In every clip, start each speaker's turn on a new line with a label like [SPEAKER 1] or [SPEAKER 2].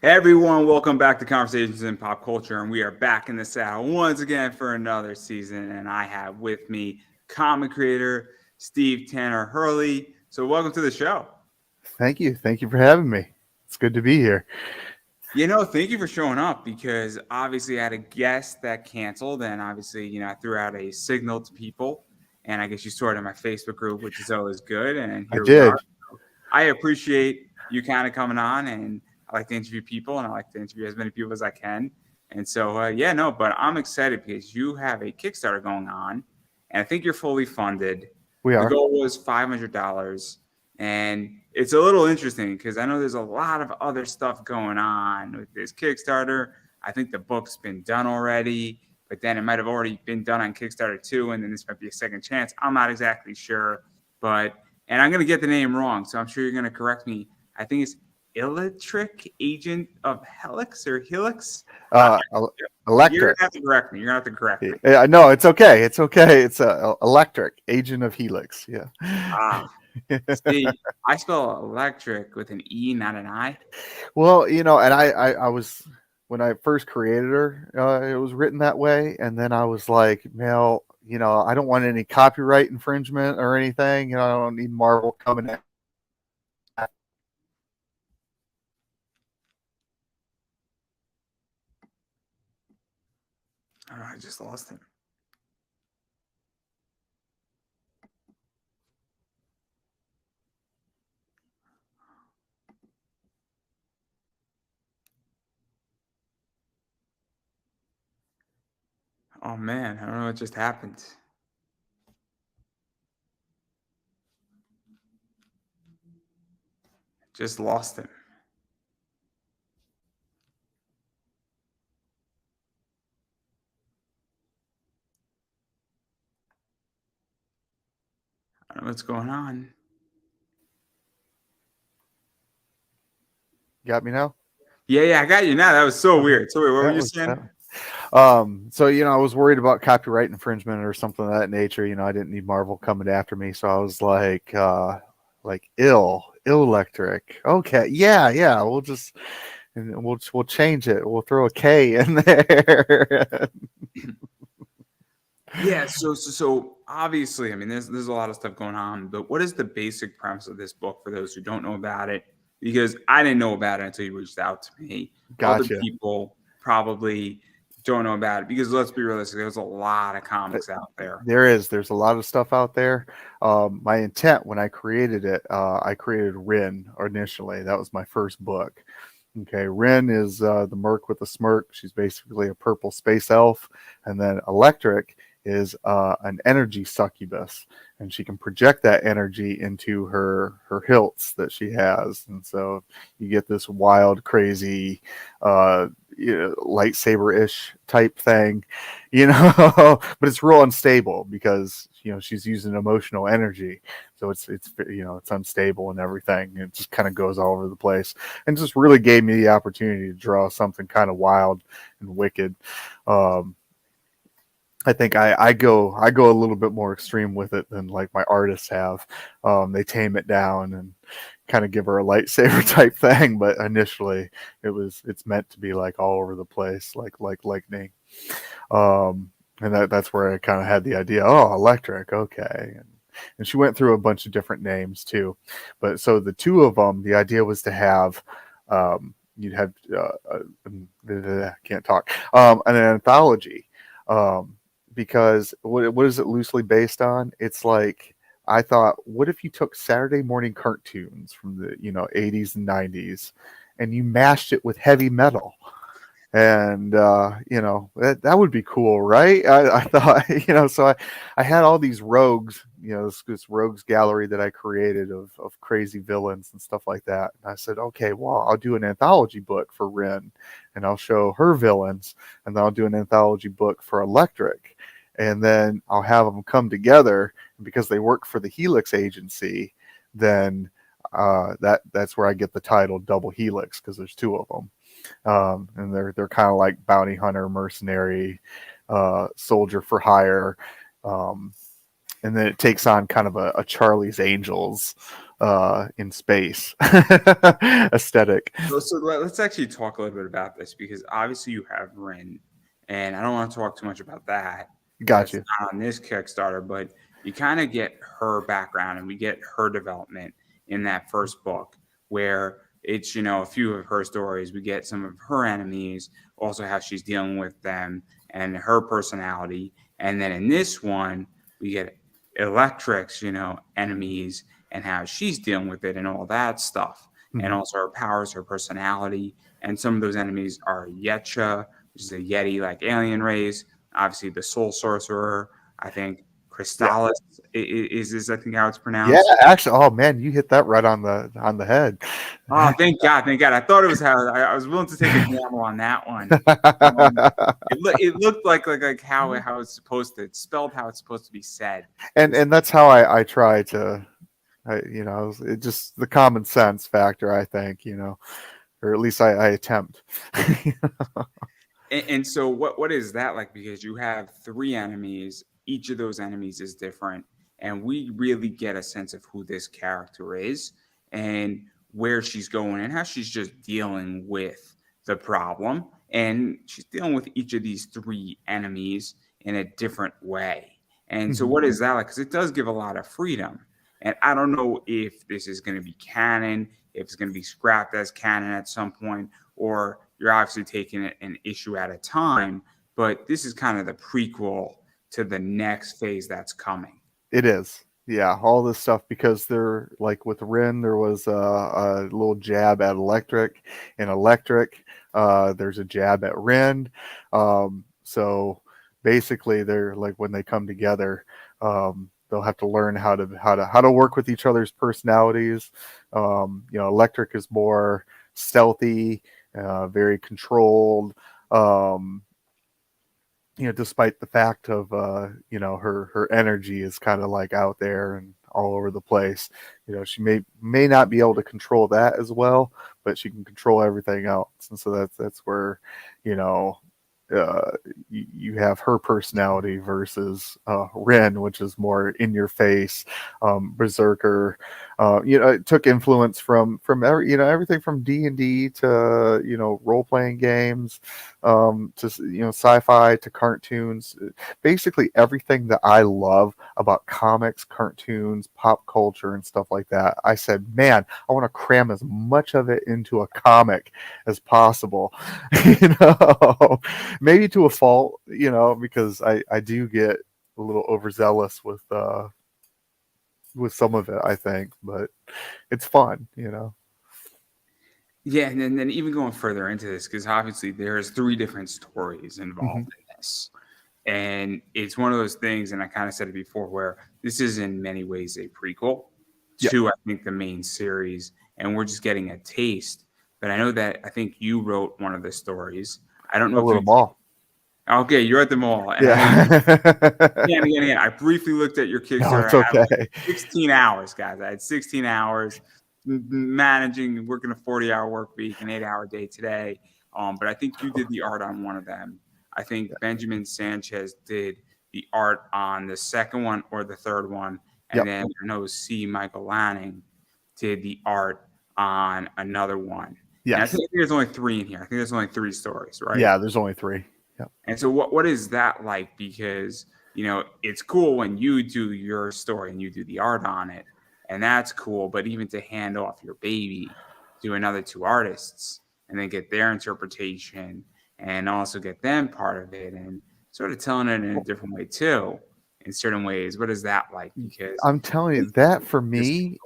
[SPEAKER 1] Hey everyone, welcome back to Conversations in Pop Culture, and we are back in the saddle once again for another season. And I have with me comic creator Steve Tanner Hurley. So welcome to the show.
[SPEAKER 2] Thank you. Thank you for having me. It's good to be here.
[SPEAKER 1] Thank you for showing up because obviously I had a guest that canceled, and obviously, I threw out a signal to people, and I guess you saw it in my Facebook group, which is always good. And
[SPEAKER 2] I
[SPEAKER 1] here we are.
[SPEAKER 2] did.
[SPEAKER 1] I appreciate you kind of coming on, and I like to interview people, and I like to interview as many people as I can. And so, but I'm excited because you have a Kickstarter going on, and I think you're fully funded.
[SPEAKER 2] We
[SPEAKER 1] The
[SPEAKER 2] are.
[SPEAKER 1] goal was $500, and it's a little interesting because I know there's a lot of other stuff going on with this Kickstarter. I think the book's been done already, but then it might have already been done on Kickstarter too, and then this might be a second chance. I'm not exactly sure, and I'm going to get the name wrong, so I'm sure you're going to correct me. I think it's Illectrik, agent of Helix or Helix.
[SPEAKER 2] Uh,
[SPEAKER 1] You're
[SPEAKER 2] Electric.
[SPEAKER 1] going to have to correct me. You're going to have to correct me.
[SPEAKER 2] Yeah, no, it's okay. It's okay. It's Electric, agent of Helix. Yeah.
[SPEAKER 1] Ah, see, I spell electric with an E, not an I.
[SPEAKER 2] Well, and I was when I first created her, it was written that way, and then I was like, well, I don't want any copyright infringement or anything. I don't need Marvel coming at.
[SPEAKER 1] Oh, I just lost him. Oh man, I don't know what just happened. Just lost him. I don't know what's going on.
[SPEAKER 2] Got me now?
[SPEAKER 1] Yeah, I got you now. That was so
[SPEAKER 2] Okay.
[SPEAKER 1] weird. So wait, what were
[SPEAKER 2] That
[SPEAKER 1] you
[SPEAKER 2] was
[SPEAKER 1] saying?
[SPEAKER 2] that. So I was worried about copyright infringement or something of that nature. I didn't need Marvel coming after me, so I was like Illectrik. Okay, yeah. We'll change it. We'll throw a K in there.
[SPEAKER 1] Yeah, so obviously, I mean, there's a lot of stuff going on, but what is the basic premise of this book for those who don't know about it? Because I didn't know about it until you reached out to me. Other
[SPEAKER 2] Gotcha.
[SPEAKER 1] people probably don't know about it because let's be realistic, there's a lot of comics out there.
[SPEAKER 2] There's a lot of stuff out there. My intent when I created it, I created Rin initially. That was my first book. Okay, Rin is the merc with a smirk. She's basically a purple space elf, and then Electric is an energy succubus, and she can project that energy into her hilts that she has, and so you get this wild, crazy, lightsaber-ish type thing, but it's real unstable because she's using emotional energy, so it's unstable and everything. It just kind of goes all over the place, and just really gave me the opportunity to draw something kind of wild and wicked. I think I go a little bit more extreme with it than like my artists have. They tame it down and kind of give her a lightsaber type thing, but initially it's meant to be like all over the place, like lightning. And that's where I kind of had the idea. Oh, Electric, okay. And she went through a bunch of different names too, but so the two of them, the idea was to have. You'd have can't talk an anthology. Because what is it loosely based on? It's like I thought, what if you took Saturday morning cartoons from the 80s and 90s, and you mashed it with heavy metal, and that would be cool, right? I thought, so I had all these rogues, this rogues gallery that I created of crazy villains and stuff like that. And I said, okay, well, I'll do an anthology book for Rin, and I'll show her villains, and then I'll do an anthology book for Electric, and then I'll have them come together, and because they work for the Helix agency, then that's where I get the title Double Helix, because there's two of them. And they're kind of like bounty hunter, mercenary, soldier for hire, and then it takes on kind of a Charlie's Angels in space aesthetic.
[SPEAKER 1] So let's actually talk a little bit about this, because obviously you have Rin, and I don't want to talk too much about that.
[SPEAKER 2] Got
[SPEAKER 1] That's
[SPEAKER 2] you.
[SPEAKER 1] not on this Kickstarter, but you kind of get her background and we get her development in that first book, where it's, a few of her stories. We get some of her enemies, also how she's dealing with them and her personality. And then in this one, we get Illectrik's, enemies and how she's dealing with it and all that stuff. And also her powers, her personality. And some of those enemies are Yetcha, which is a Yeti like alien race. Obviously, the Soul Sorcerer. I think Crystallis is this, I think, how it's
[SPEAKER 2] Yeah,
[SPEAKER 1] pronounced.
[SPEAKER 2] actually, oh man, you hit that right on the head.
[SPEAKER 1] Oh, thank God, thank God. I thought it was how I was willing to take a gamble on that one. It looked like how it's supposed to. It's spelled how it's supposed to be said.
[SPEAKER 2] And that's how I try to, it just the common sense factor, I think, or at least I attempt.
[SPEAKER 1] And so what is that like? Because you have 3 enemies. Each of those enemies is different. And we really get a sense of who this character is and where she's going and how she's just dealing with the problem. And she's dealing with each of these 3 enemies in a different way. And so what is that like? Because it does give a lot of freedom. And I don't know if this is going to be canon, if it's going to be scrapped as canon at some point, or you're obviously taking it an issue at a time, but this is kind of the prequel to the next phase that's coming.
[SPEAKER 2] It is. Yeah, all this stuff, because they're like with Rin, there was a little jab at Illectrik, and Illectrik, there's a jab at Rin. So basically, they're like when they come together, they'll have to learn how to work with each other's personalities. Illectrik is more stealthy, very controlled. Despite the fact of her energy is kind of like out there and all over the place. She may not be able to control that as well, but she can control everything else. And so that's where you have her personality versus Ren, which is more in your face, berserker. It took influence from everything from D&D to role playing games, to sci-fi to cartoons. Basically everything that I love about comics, cartoons, pop culture, and stuff like that. I said, man, I want to cram as much of it into a comic as possible. Maybe to a fault, because I do get a little overzealous with some of it, I think, but it's fun.
[SPEAKER 1] Yeah, and then even going further into this, because obviously there's 3 different stories involved in this. And it's one of those things, and I kind of said it before, where this is in many ways a prequel to, I think, the main series, and we're just getting a taste. But I know that I think you wrote one of the stories. I don't know if you
[SPEAKER 2] them all.
[SPEAKER 1] Okay, you're at the mall. And
[SPEAKER 2] Yeah.
[SPEAKER 1] I briefly looked at your Kickstarter.
[SPEAKER 2] No, it's okay.
[SPEAKER 1] I had 16 hours, guys. I had 16 hours managing, working a 40-hour work week, an 8-hour day today. But I think you did the art on one of them. I think Benjamin Sanchez did the art on the second one or the third one. And then I know C. Michael Lanning did the art on another one.
[SPEAKER 2] Yes.
[SPEAKER 1] And I think there's only 3 in here. I think there's only 3 stories, right?
[SPEAKER 2] Yeah, there's only 3. Yep.
[SPEAKER 1] And so what is that like? Because, it's cool when you do your story and you do the art on it, and that's cool. But even to hand off your baby to another 2 artists and then get their interpretation and also get them part of it and sort of telling it in a different way too, in certain ways. What is that like? Because
[SPEAKER 2] I'm telling you, that for me,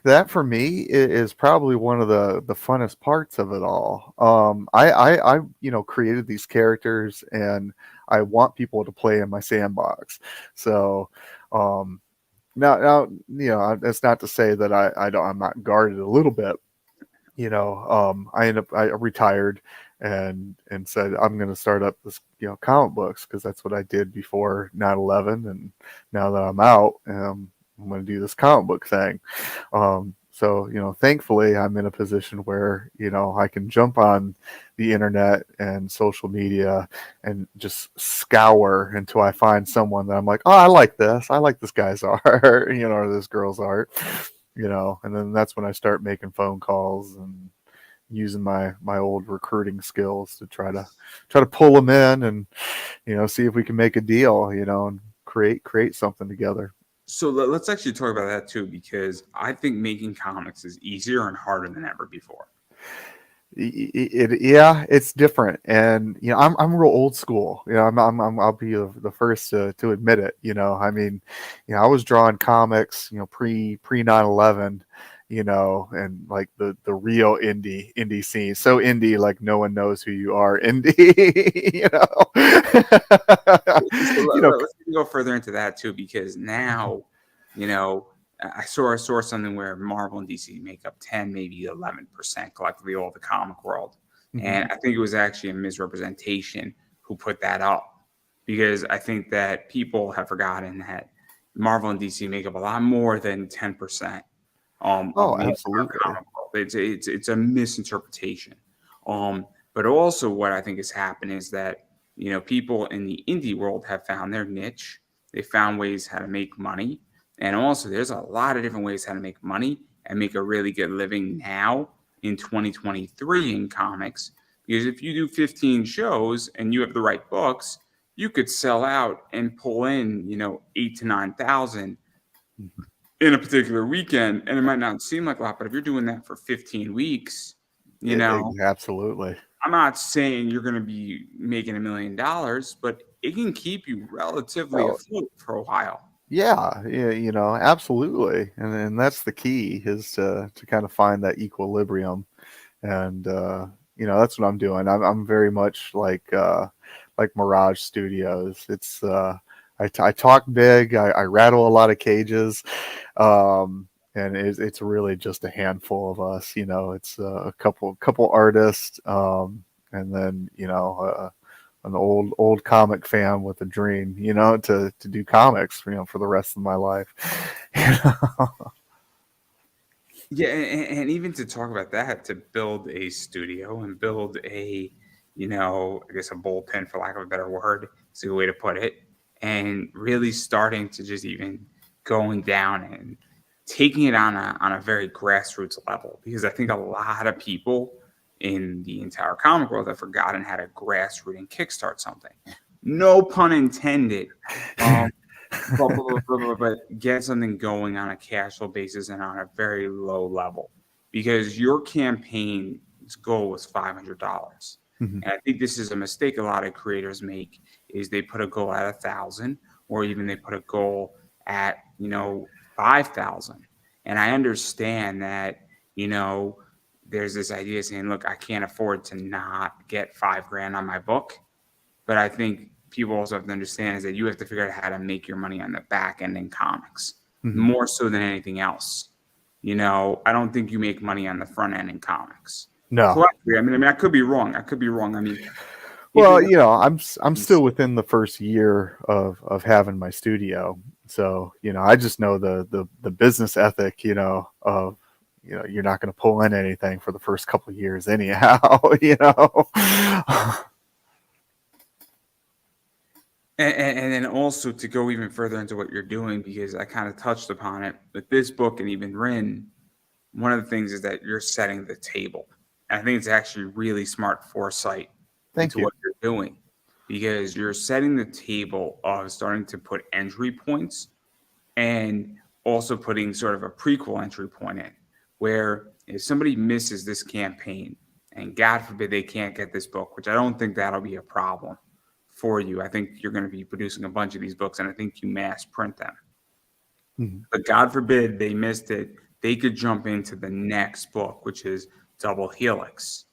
[SPEAKER 2] that for me is probably one of the funnest parts of it all. I created these characters, and I want people to play in my sandbox. So now that's not to say that I'm not guarded a little bit. I retired and said I'm going to start up this comic books, because that's what I did before 9/11, and now that I'm out, I'm going to do this comic book thing. So, thankfully I'm in a position where, I can jump on the internet and social media and just scour until I find someone that I'm like, oh, I like this. I like this guy's art, or this girl's art, and then that's when I start making phone calls and using my old recruiting skills to try to pull them in and, see if we can make a deal, and create something together.
[SPEAKER 1] So let's actually talk about that too, because I think making comics is easier and harder than ever before.
[SPEAKER 2] Yeah, it's different, and I'm real old school. I'll be the first to admit it. I mean, I was drawing comics, pre 9/11, and like the real indie scene. So indie, like no one knows who you are. Indie,
[SPEAKER 1] So
[SPEAKER 2] you know,
[SPEAKER 1] let's go further into that too, because now, you know, I saw something where Marvel and DC make up 10, maybe 11% collectively all the comic world,
[SPEAKER 2] Mhm.
[SPEAKER 1] and I think it was actually a misrepresentation who put that up, because I think that people have forgotten that Marvel and DC make up a lot more than 10% of
[SPEAKER 2] Oh,
[SPEAKER 1] the entire
[SPEAKER 2] absolutely.
[SPEAKER 1] comic world. It's a misinterpretation. But also what I think has happened is that people in the indie world have found their niche. They found ways how to make money, and also there's a lot of different ways how to make money and make a really good living now in 2023 in comics. Because if you do 15 shows and you have the right books, you could sell out and pull in 8 to 9 thousand
[SPEAKER 2] Mhm.
[SPEAKER 1] in a particular weekend, and it might not seem like a lot, but if you're doing that for 15 weeks,
[SPEAKER 2] Absolutely.
[SPEAKER 1] I'm not saying you're going to be making $1 million, but it can keep you relatively
[SPEAKER 2] Oh,
[SPEAKER 1] afloat for a while.
[SPEAKER 2] yeah, yeah, absolutely, and that's the key is to kind of find that equilibrium, and that's what I'm doing. I'm very much like Mirage Studios. It's I talk big, I rattle a lot of cages, and it's really just a handful of us. It's a couple artists, and then an old comic fan with a dream, to do comics, for the rest of my life. You know?
[SPEAKER 1] Yeah, and even to talk about that, to build a studio and build I guess a bullpen, for lack of a better word, is a good way to put it, and really starting to just even going down and taking it on a very grassroots level, because I think a lot of people in the entire comic world have forgotten how to grassroots and kickstart something. No pun intended. Um, but get something going on a cash flow basis and on a very low level, because your campaign's goal was $500.
[SPEAKER 2] Mhm.
[SPEAKER 1] And I think this is a mistake a lot of creators make, is they put a goal at 1,000, or even they put a goal at 5,000. And I understand that there's this idea saying, look, I can't afford to not get 5 grand on my book, but I think people also have to understand is that you have to figure out how to make your money on the back end in comics
[SPEAKER 2] Mhm.
[SPEAKER 1] more so than anything else. I don't think you make money on the front end in comics.
[SPEAKER 2] No.
[SPEAKER 1] Collectively, I could be wrong. I could be wrong. I mean,
[SPEAKER 2] Well,
[SPEAKER 1] people.
[SPEAKER 2] I'm still within the first year of having my studio, so I just know the business ethic, of you're not going to pull in anything for the first couple of years anyhow,
[SPEAKER 1] And then also to go even further into what you're doing, because I kind of touched upon it with this book and even Rin. One of the things is that you're setting the table. And I think it's actually really smart foresight
[SPEAKER 2] Thank
[SPEAKER 1] into
[SPEAKER 2] you.
[SPEAKER 1] what you're doing, because you're setting the table of starting to put entry points and also putting sort of a prequel entry point in, where if somebody misses this campaign and God forbid they can't get this book, which I don't think that'll be a problem for you. I think you're going to be producing a bunch of these books, and I think you mass print them.
[SPEAKER 2] Mhm.
[SPEAKER 1] But God forbid they missed it, they could jump into the next book, which is Double Helix,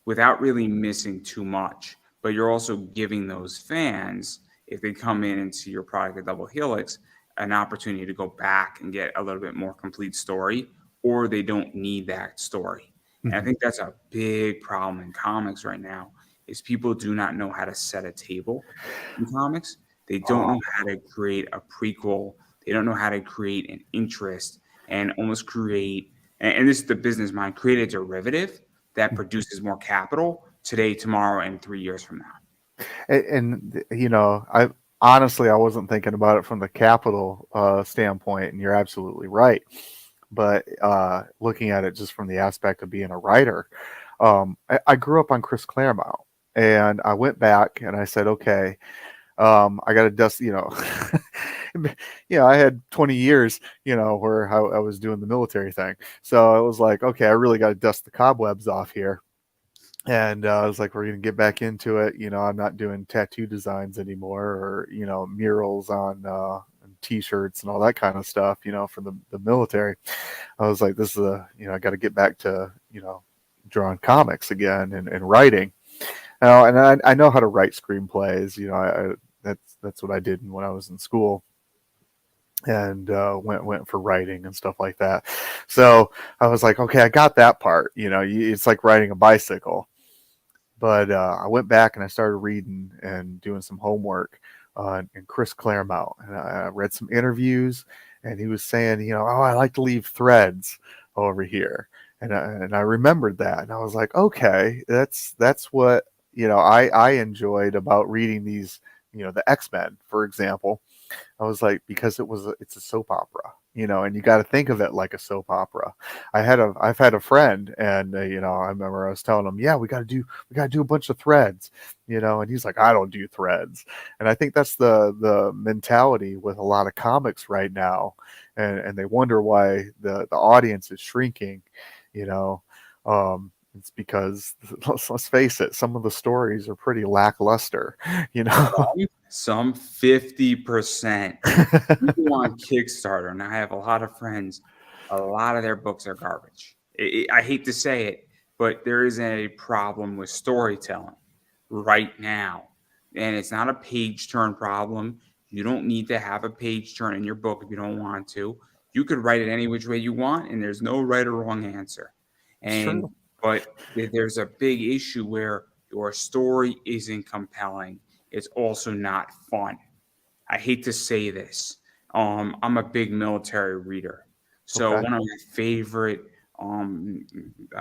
[SPEAKER 1] without really missing too much. But you're also giving those fans, if they come in and see your product at Double Helix, an opportunity to go back and get a little bit more complete story, or they don't need that story. And I
[SPEAKER 2] Mhm.
[SPEAKER 1] think that's a big problem in comics right now, is people do not know how to set a table in comics. They don't know how to create a prequel. They don't know how to create an interest and almost create And this is the business mind, create a derivative that produces more capital today, tomorrow, and 3 years from now.
[SPEAKER 2] And I honestly, I wasn't thinking about it from the capital standpoint, and you're absolutely right. But looking at it just from the aspect of being a writer, I grew up on Chris Claremont, and I went back and I said, okay, I got to dust, I had 20 years, where I was doing the military thing. So I was like, okay, I really got to dust the cobwebs off here. And I was like, we're going to get back into it. I'm not doing tattoo designs anymore, or, murals on t-shirts and all that kind of stuff, for the military. I was like, this is I got to get back to, drawing comics again and writing. And I know how to write screenplays. That's what I did when I was in school, and went for writing and stuff like that. So I was like, okay, I got that part. It's like riding a bicycle. But I went back and I started reading and doing some homework on Chris Claremont, and I read some interviews, and he was saying, I like to leave threads over here, and I remembered that, and I was like, okay, that's what I enjoyed about reading these, the X-Men, for example. I was like, because it's a soap opera, and you got to think of it like a soap opera. I've had a friend, and I remember I was telling him, yeah, we got to do a bunch of threads, and he's like, I don't do threads. And I think that's the mentality with a lot of comics right now, and they wonder why the audience is shrinking, it's because, let's face it, some of the stories are pretty lackluster,
[SPEAKER 1] Some 50%. People on Kickstarter, and I have a lot of friends, a lot of their books are garbage. I hate to say it, but there is a problem with storytelling right now. And it's not a page turn problem. You don't need to have a page turn in your book if you don't want to. You could write it any which way you want, and there's no right or wrong answer.
[SPEAKER 2] True.
[SPEAKER 1] But there's a big issue where your story isn't compelling. It's also not fun. I hate to say this. I'm a big military reader. So
[SPEAKER 2] Okay.
[SPEAKER 1] one of my favorite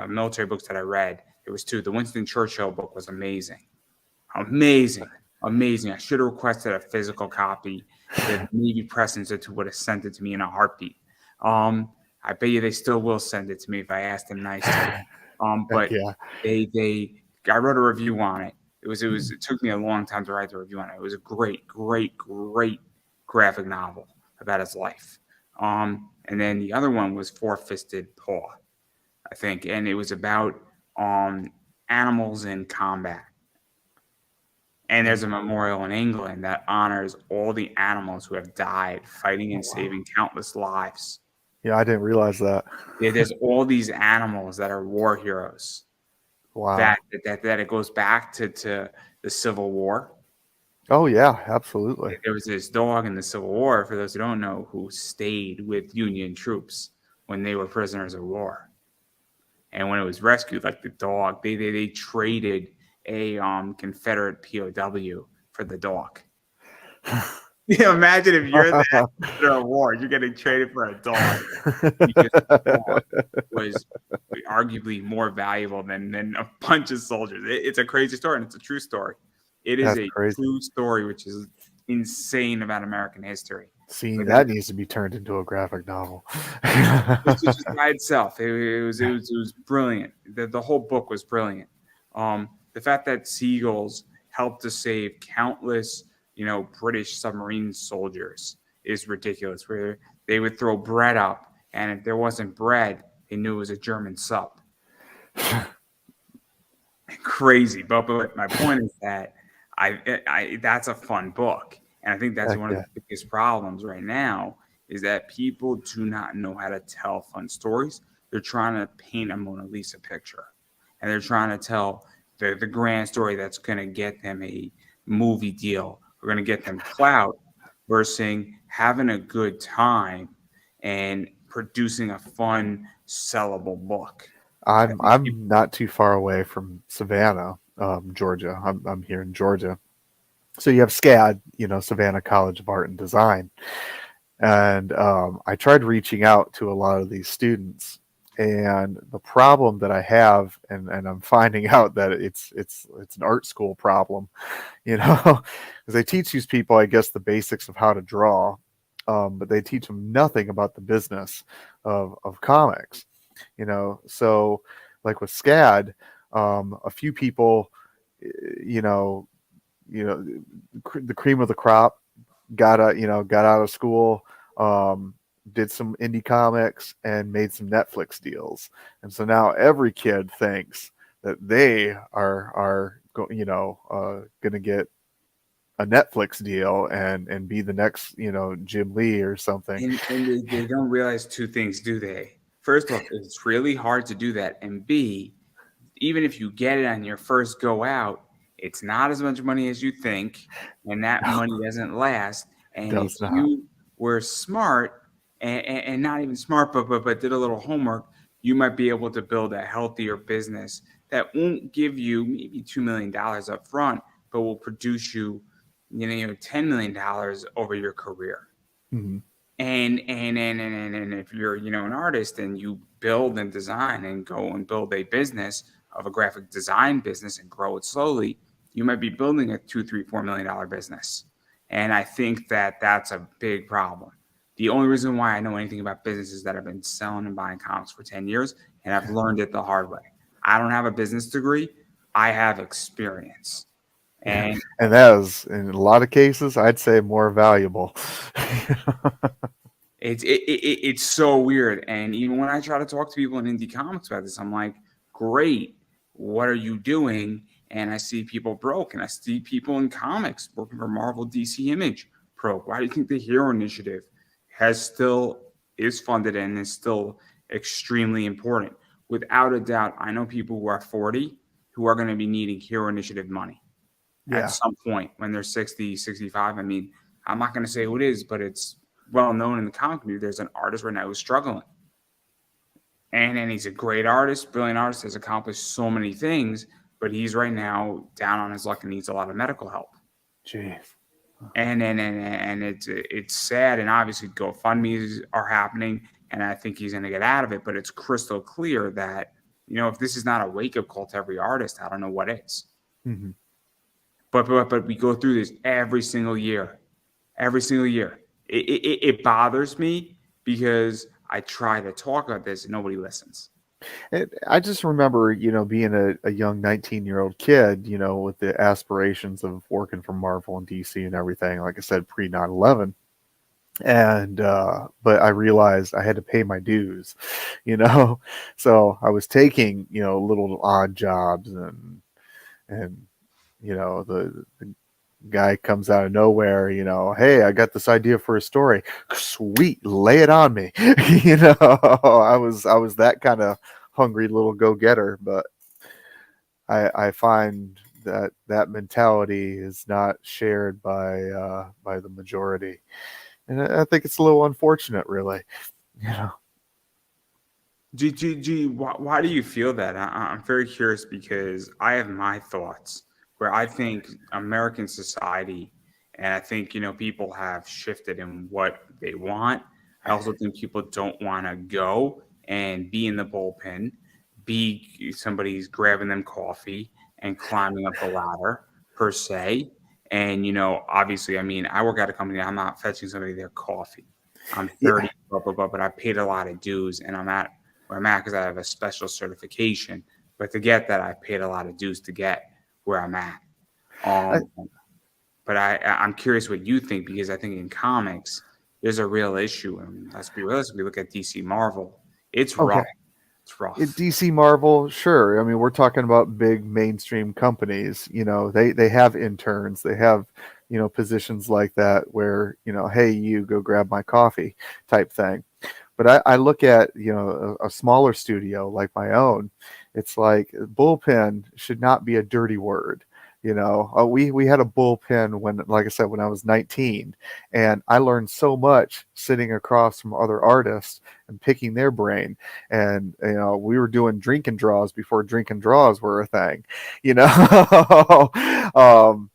[SPEAKER 1] military books that I read, it was two. The Winston Churchill book was amazing. Amazing. Amazing. I should have requested a physical copy. The Navy Press Institute would have sent it to me in a heartbeat. I bet you they still will send it to me if I ask them nicely. But
[SPEAKER 2] Yeah.
[SPEAKER 1] I wrote a review on it. It took me a long time to write the review on it. It was a great, great, great graphic novel about his life. And then the other one was Four Fisted Paw, I think, and it was about animals in combat. And there's a memorial in England that honors all the animals who have died fighting and saving countless lives.
[SPEAKER 2] Yeah, I didn't realize that.
[SPEAKER 1] Yeah, there's all these animals that are war heroes.
[SPEAKER 2] Wow.
[SPEAKER 1] That it goes back to the Civil War.
[SPEAKER 2] Oh yeah, absolutely.
[SPEAKER 1] There was this dog in the Civil War, for those who don't know, who stayed with Union troops when they were prisoners of war. And when it was rescued, like the dog, they traded a Confederate POW for the dog. Imagine if you're that after a war, you're getting traded for a dog because the dog was arguably more valuable than a bunch of soldiers. It's a crazy story, and it's a true story. It is a true story, which is insane about American history.
[SPEAKER 2] See, that needs to be turned into a graphic novel.
[SPEAKER 1] It's just by itself. It was brilliant. The whole book was brilliant. The fact that seagulls helped to save countless, British submarine soldiers is ridiculous. Where they would throw bread up, and if there wasn't bread, they knew it was a German sub. Crazy, but my point is that that's a fun book, and I think that's one of the biggest problems right now is that people do not know how to tell fun stories. They're trying to paint a Mona Lisa picture, and they're trying to tell the grand story that's going to get them a movie deal. We're going to get them clout versus having a good time and producing a fun, sellable book.
[SPEAKER 2] I'm not too far away from Savannah, Georgia. I'm here in Georgia. So you have SCAD, Savannah College of Art and Design. And I tried reaching out to a lot of these students, And the problem that I have, and I'm finding out that it's an art school problem, because they teach these people, I guess, the basics of how to draw, but they teach them nothing about the business of comics. So like with SCAD, a few people, you know, the cream of the crop got out of school, um, did some indie comics and made some Netflix deals. And so now every kid thinks that they are going to get a Netflix deal and be the next, Jim Lee or something.
[SPEAKER 1] And they don't realize two things, do they? First off, it's really hard to do that. And B, even if you get it on your first go out, it's not as much money as you think, and that money doesn't last. And if
[SPEAKER 2] Does not.
[SPEAKER 1] you were smart and not even smart, but did a little homework, you might be able to build a healthier business that won't give you maybe $2 million up front, but will produce you, $10 million over your career.
[SPEAKER 2] Mm-hmm.
[SPEAKER 1] And if you're an artist and you build and design and go and build a business of a graphic design business and grow it slowly, you might be building a $2, $3, $4 million business. And I think that that's a big problem. The only reason why I know anything about businesses that have been selling and buying comics for 10 years, and I've learned it the hard way. I don't have a business degree. I have experience.
[SPEAKER 2] Yeah.
[SPEAKER 1] And
[SPEAKER 2] And that is, in a lot of cases, I'd say more valuable.
[SPEAKER 1] it's so weird. And even when I try to talk to people in indie comics about this, I'm like, great, what are you doing? And I see people broke, and I see people in comics working for Marvel, DC, Image broke. Why do you think the Hero Initiative is funded and is still extremely important? Without a doubt, I know people who are 40 who are going to be needing Hero Initiative money at
[SPEAKER 2] Yeah.
[SPEAKER 1] some point when they're 60, 65. I mean, I'm not going to say who it is, but it's well known in the comic community. There's an artist right now who's struggling. And he's a great artist, brilliant artist, has accomplished so many things, but he's right now down on his luck and needs a lot of medical help.
[SPEAKER 2] Jeez.
[SPEAKER 1] And it's sad, and obviously GoFundMe's are happening, and I think he's going to get out of it. But it's crystal clear that if this is not a wake up call to every artist, I don't know what is.
[SPEAKER 2] Mm-hmm.
[SPEAKER 1] But we go through this every single year. It bothers me because I try to talk about this and nobody listens.
[SPEAKER 2] I just remember, being a young 19-year-old kid, with the aspirations of working for Marvel and DC and everything, like I said, pre 9/11. And, but I realized I had to pay my dues, so I was taking, little odd jobs and, the guy comes out of nowhere, hey, I got this idea for a story. Sweet, lay it on me. I was that kind of hungry little go-getter, but I find that mentality is not shared by the majority, and I think it's a little unfortunate, really.
[SPEAKER 1] Why do you feel that? I'm very curious because I have my thoughts where I think American society, and I think people have shifted in what they want. I also think people don't want to go and be in the bullpen, be somebody's grabbing them coffee and climbing up the ladder per se. And obviously, I mean, I work at a company. I'm not fetching somebody their coffee. I'm
[SPEAKER 2] Yeah.
[SPEAKER 1] 30, but I paid a lot of dues, and I'm at where I'm at because I have a special certification. But to get that, I paid a lot of dues to get where I'm at.
[SPEAKER 2] I,
[SPEAKER 1] But I'm curious what you think, because I think in comics there's a real issue. And let's be realistic. We look at DC Marvel. It's
[SPEAKER 2] okay.
[SPEAKER 1] rough. It's rough.
[SPEAKER 2] DC Marvel, sure. I mean, we're talking about big mainstream companies. They have interns. They have, positions like that where, hey, you go grab my coffee type thing. But I look at, a smaller studio like my own. It's like bullpen should not be a dirty word. We had a bullpen when, like I said, when I was 19, and I learned so much sitting across from other artists and picking their brain. And we were doing drinking draws before drinking draws were a thing. um,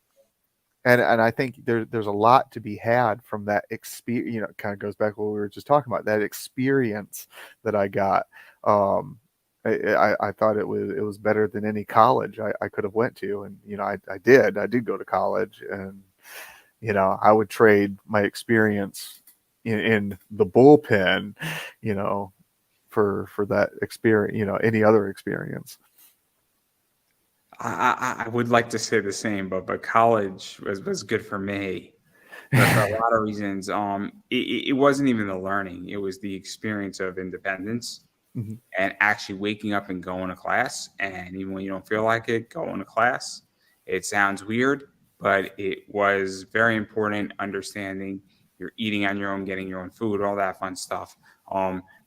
[SPEAKER 2] And I think there's a lot to be had from that experience. You know, it kind of goes back to what we were just talking about, that experience that I got. Um, I thought it was better than any college I could have went to, and you know I did go to college, and you know I would trade my experience in the bullpen, you know, for that experience, you know, any other experience.
[SPEAKER 1] I would like to say the same, but college was good for me. But for a lot of reasons, it wasn't even the learning; it was the experience of independence
[SPEAKER 2] Hmm.
[SPEAKER 1] and actually waking up and going to class. And even when you don't feel like it, going to class. It sounds weird, but it was very important. Understanding you're eating on your own, getting your own food, all that fun stuff.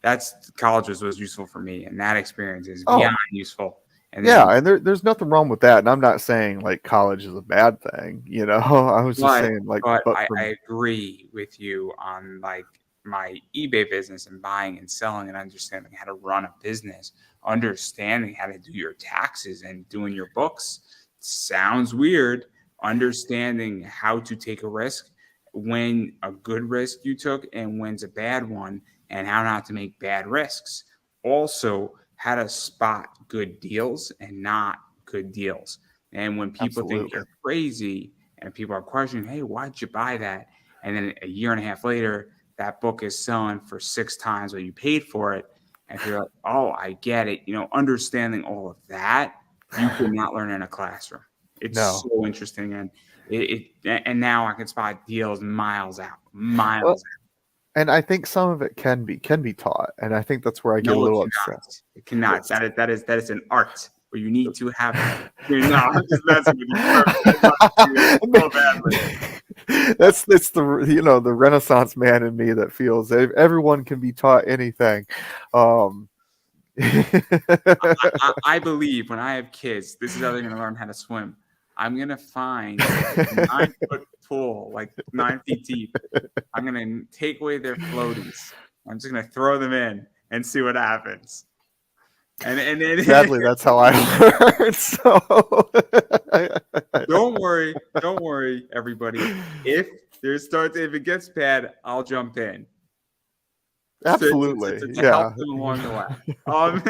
[SPEAKER 1] That's college was useful for me, and that experience is
[SPEAKER 2] Oh,
[SPEAKER 1] beyond useful. And
[SPEAKER 2] yeah,
[SPEAKER 1] then,
[SPEAKER 2] and there's nothing wrong with that. And I'm not saying like college is a bad thing, you know. I was just
[SPEAKER 1] but
[SPEAKER 2] saying like,
[SPEAKER 1] but
[SPEAKER 2] but
[SPEAKER 1] I
[SPEAKER 2] from
[SPEAKER 1] agree with you on like my eBay business and buying and selling and understanding how to run a business, understanding how to do your taxes and doing your books. Sounds weird. Understanding how to take a risk, when a good risk you took and when's a bad one, and how not to make bad risks. Also, how to spot good deals and not good deals. And when people think
[SPEAKER 2] absolutely.
[SPEAKER 1] you're crazy and people are questioning, hey, why'd you buy that? And then a year and a half later, that book is selling for 6 times what you paid for it. And if you're like, oh, I get it, you know, understanding all of that, you could not learn in a classroom. It's
[SPEAKER 2] No.
[SPEAKER 1] so interesting. And and now I can spot deals miles out,
[SPEAKER 2] Well,
[SPEAKER 1] miles out.
[SPEAKER 2] and I think some of it can be taught, and I think that's where I get a
[SPEAKER 1] No, it
[SPEAKER 2] little upset.
[SPEAKER 1] cannot. It cannot.
[SPEAKER 2] That's
[SPEAKER 1] That is an art where you need to have. No, I'm just messing with you. I want to do that so badly.
[SPEAKER 2] that's the, you know, the Renaissance man in me that feels that everyone can be taught anything. Um,
[SPEAKER 1] I believe when I have kids, this is how they're going to learn how to swim. I'm going to find a 9 foot pool, like 9 feet deep. I'm going to take away their floaties. I'm just going to throw them in and see what happens. And then
[SPEAKER 2] Sadly, that's how I learned. So
[SPEAKER 1] don't worry, everybody. If if it gets bad, I'll jump in
[SPEAKER 2] absolutely,
[SPEAKER 1] to help
[SPEAKER 2] yeah.
[SPEAKER 1] them along the way. Um,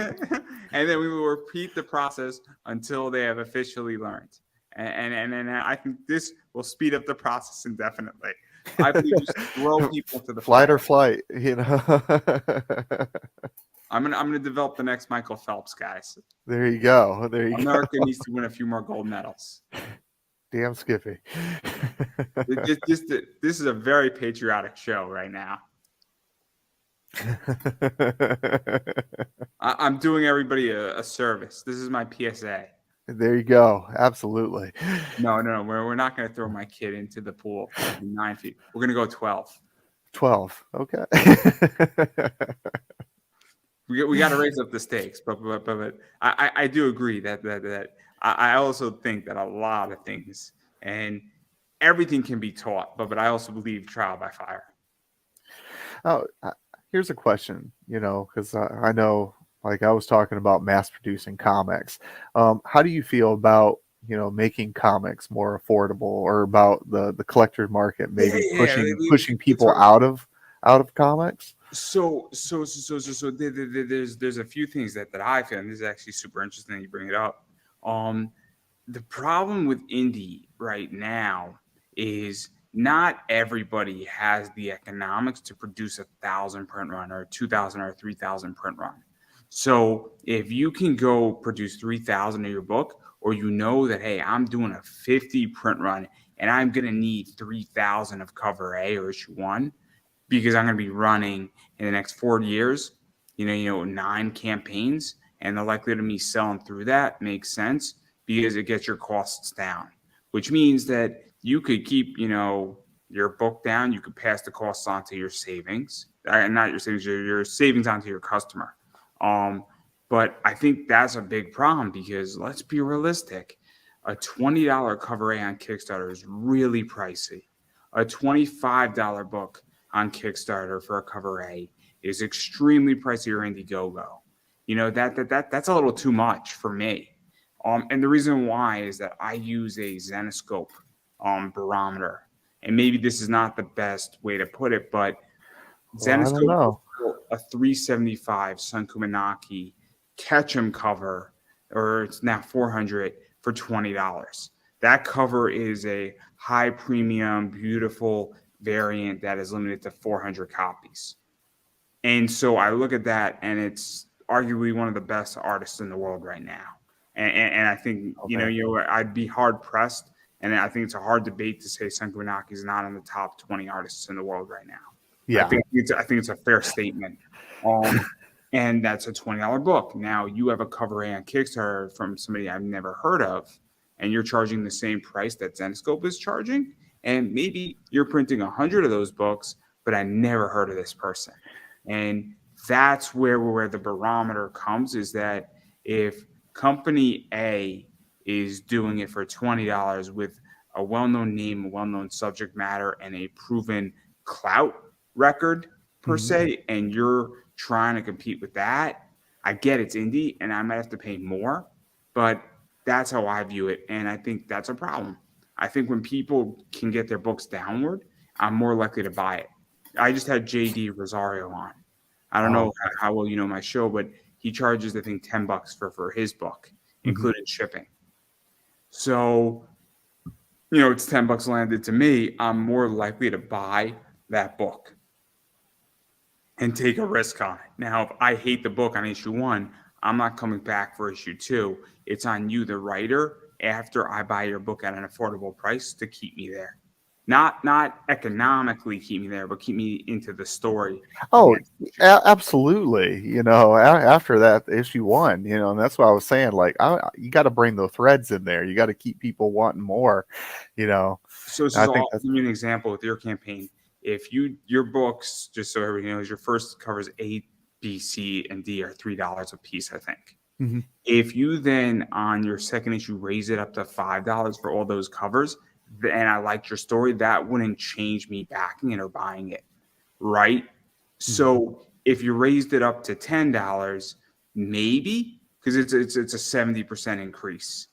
[SPEAKER 1] and then we will repeat the process until they have officially learned. And I think this will speed up the process indefinitely. I believe just throw people into the
[SPEAKER 2] Flight
[SPEAKER 1] fire.
[SPEAKER 2] or flight, you know.
[SPEAKER 1] I'm gonna develop the next Michael Phelps, guys.
[SPEAKER 2] There you go. There you go.
[SPEAKER 1] America needs to win a few more gold medals.
[SPEAKER 2] Damn Skippy.
[SPEAKER 1] This is a very patriotic show right now. I'm doing everybody a service. This is my PSA.
[SPEAKER 2] There you go. Absolutely.
[SPEAKER 1] No, we're not going to throw my kid into the pool in 9 feet. We're going to go 12.
[SPEAKER 2] 12. Okay.
[SPEAKER 1] We got to raise up the stakes, but I do agree that I also think that a lot of things and everything can be taught, but I also believe trial by fire.
[SPEAKER 2] Oh, here's a question, you know, because I know, like I was talking about mass producing comics. How do you feel about, you know, making comics more affordable, or about the collector market
[SPEAKER 1] Yeah,
[SPEAKER 2] maybe
[SPEAKER 1] yeah.
[SPEAKER 2] pushing
[SPEAKER 1] Let's
[SPEAKER 2] people out of comics?
[SPEAKER 1] There's a few things that I feel, and this is actually super interesting that you bring it up. Um, the problem with indie right now is not everybody has the economics to produce 1,000 print run or 2,000 or 3,000 print run. So if you can go produce 3,000 of your book, or you know that, hey, I'm doing a 50 print run and I'm going to need 3,000 of cover A or issue one, because I'm going to be running in the next 4 years, 9 campaigns, and the likelihood of me selling through that makes sense because it gets your costs down, which means that you could keep, your book down. You could pass the costs on to your savings, not your savings, your savings onto your customer. But I think that's a big problem because let's be realistic. A $20 cover A on Kickstarter is really pricey. A $25 book on Kickstarter for a cover A is extremely pricey or Indiegogo. That's a little too much for me. And the reason why is that I use a Zenoscope barometer. And maybe this is not the best way to put it, but
[SPEAKER 2] Well, I don't
[SPEAKER 1] Zenescope
[SPEAKER 2] know.
[SPEAKER 1] a 375 Sunkumanaki Ketchum cover, or it's now 400 for $20. That cover is a high premium, beautiful variant that is limited to 400 copies. And so I look at that, and it's arguably one of the best artists in the world right now. And I think, I'd be hard pressed. And I think it's a hard debate to say Sunkumanaki is not in the top 20 artists in the world right now.
[SPEAKER 2] Yeah.
[SPEAKER 1] I think it's a fair statement. And that's a $20 book. Now you have a cover A on Kickstarter from somebody I've never heard of, and you're charging the same price that Zenescope is charging. And maybe you're printing 100 of those books, but I never heard of this person. And that's where the barometer comes, is that if company A is doing it for $20 with a well-known name, a well-known subject matter, and a proven clout record per se, and you're trying to compete with that, I get it's indie and I might have to pay more, but that's how I view it. And I think that's a problem. I think when people can get their books downward, I'm more likely to buy it. I just had JD Rosario on. I don't know how well you know my show, but he charges, I think, $10 for his book, including shipping. So, it's $10 landed to me. I'm more likely to buy that book and take a risk on it. Now, if I hate the book on issue 1, I'm not coming back for issue 2. It's on you, the writer, after I buy your book at an affordable price, to keep me there. Not economically keep me there, but keep me into the story.
[SPEAKER 2] Oh, absolutely. After that issue 1, and that's what I was saying. Like, you got to bring the threads in there. You got to keep people wanting more.
[SPEAKER 1] So I'll give you an example with your campaign. If your books, just so everybody knows, your first covers A, B, C, and D are $3 a piece, I think. If you then on your second issue raise it up to $5 for all those covers, and I liked your story, that wouldn't change me backing it or buying it, right? So if you raised it up to $10, maybe, because it's a 70% increase.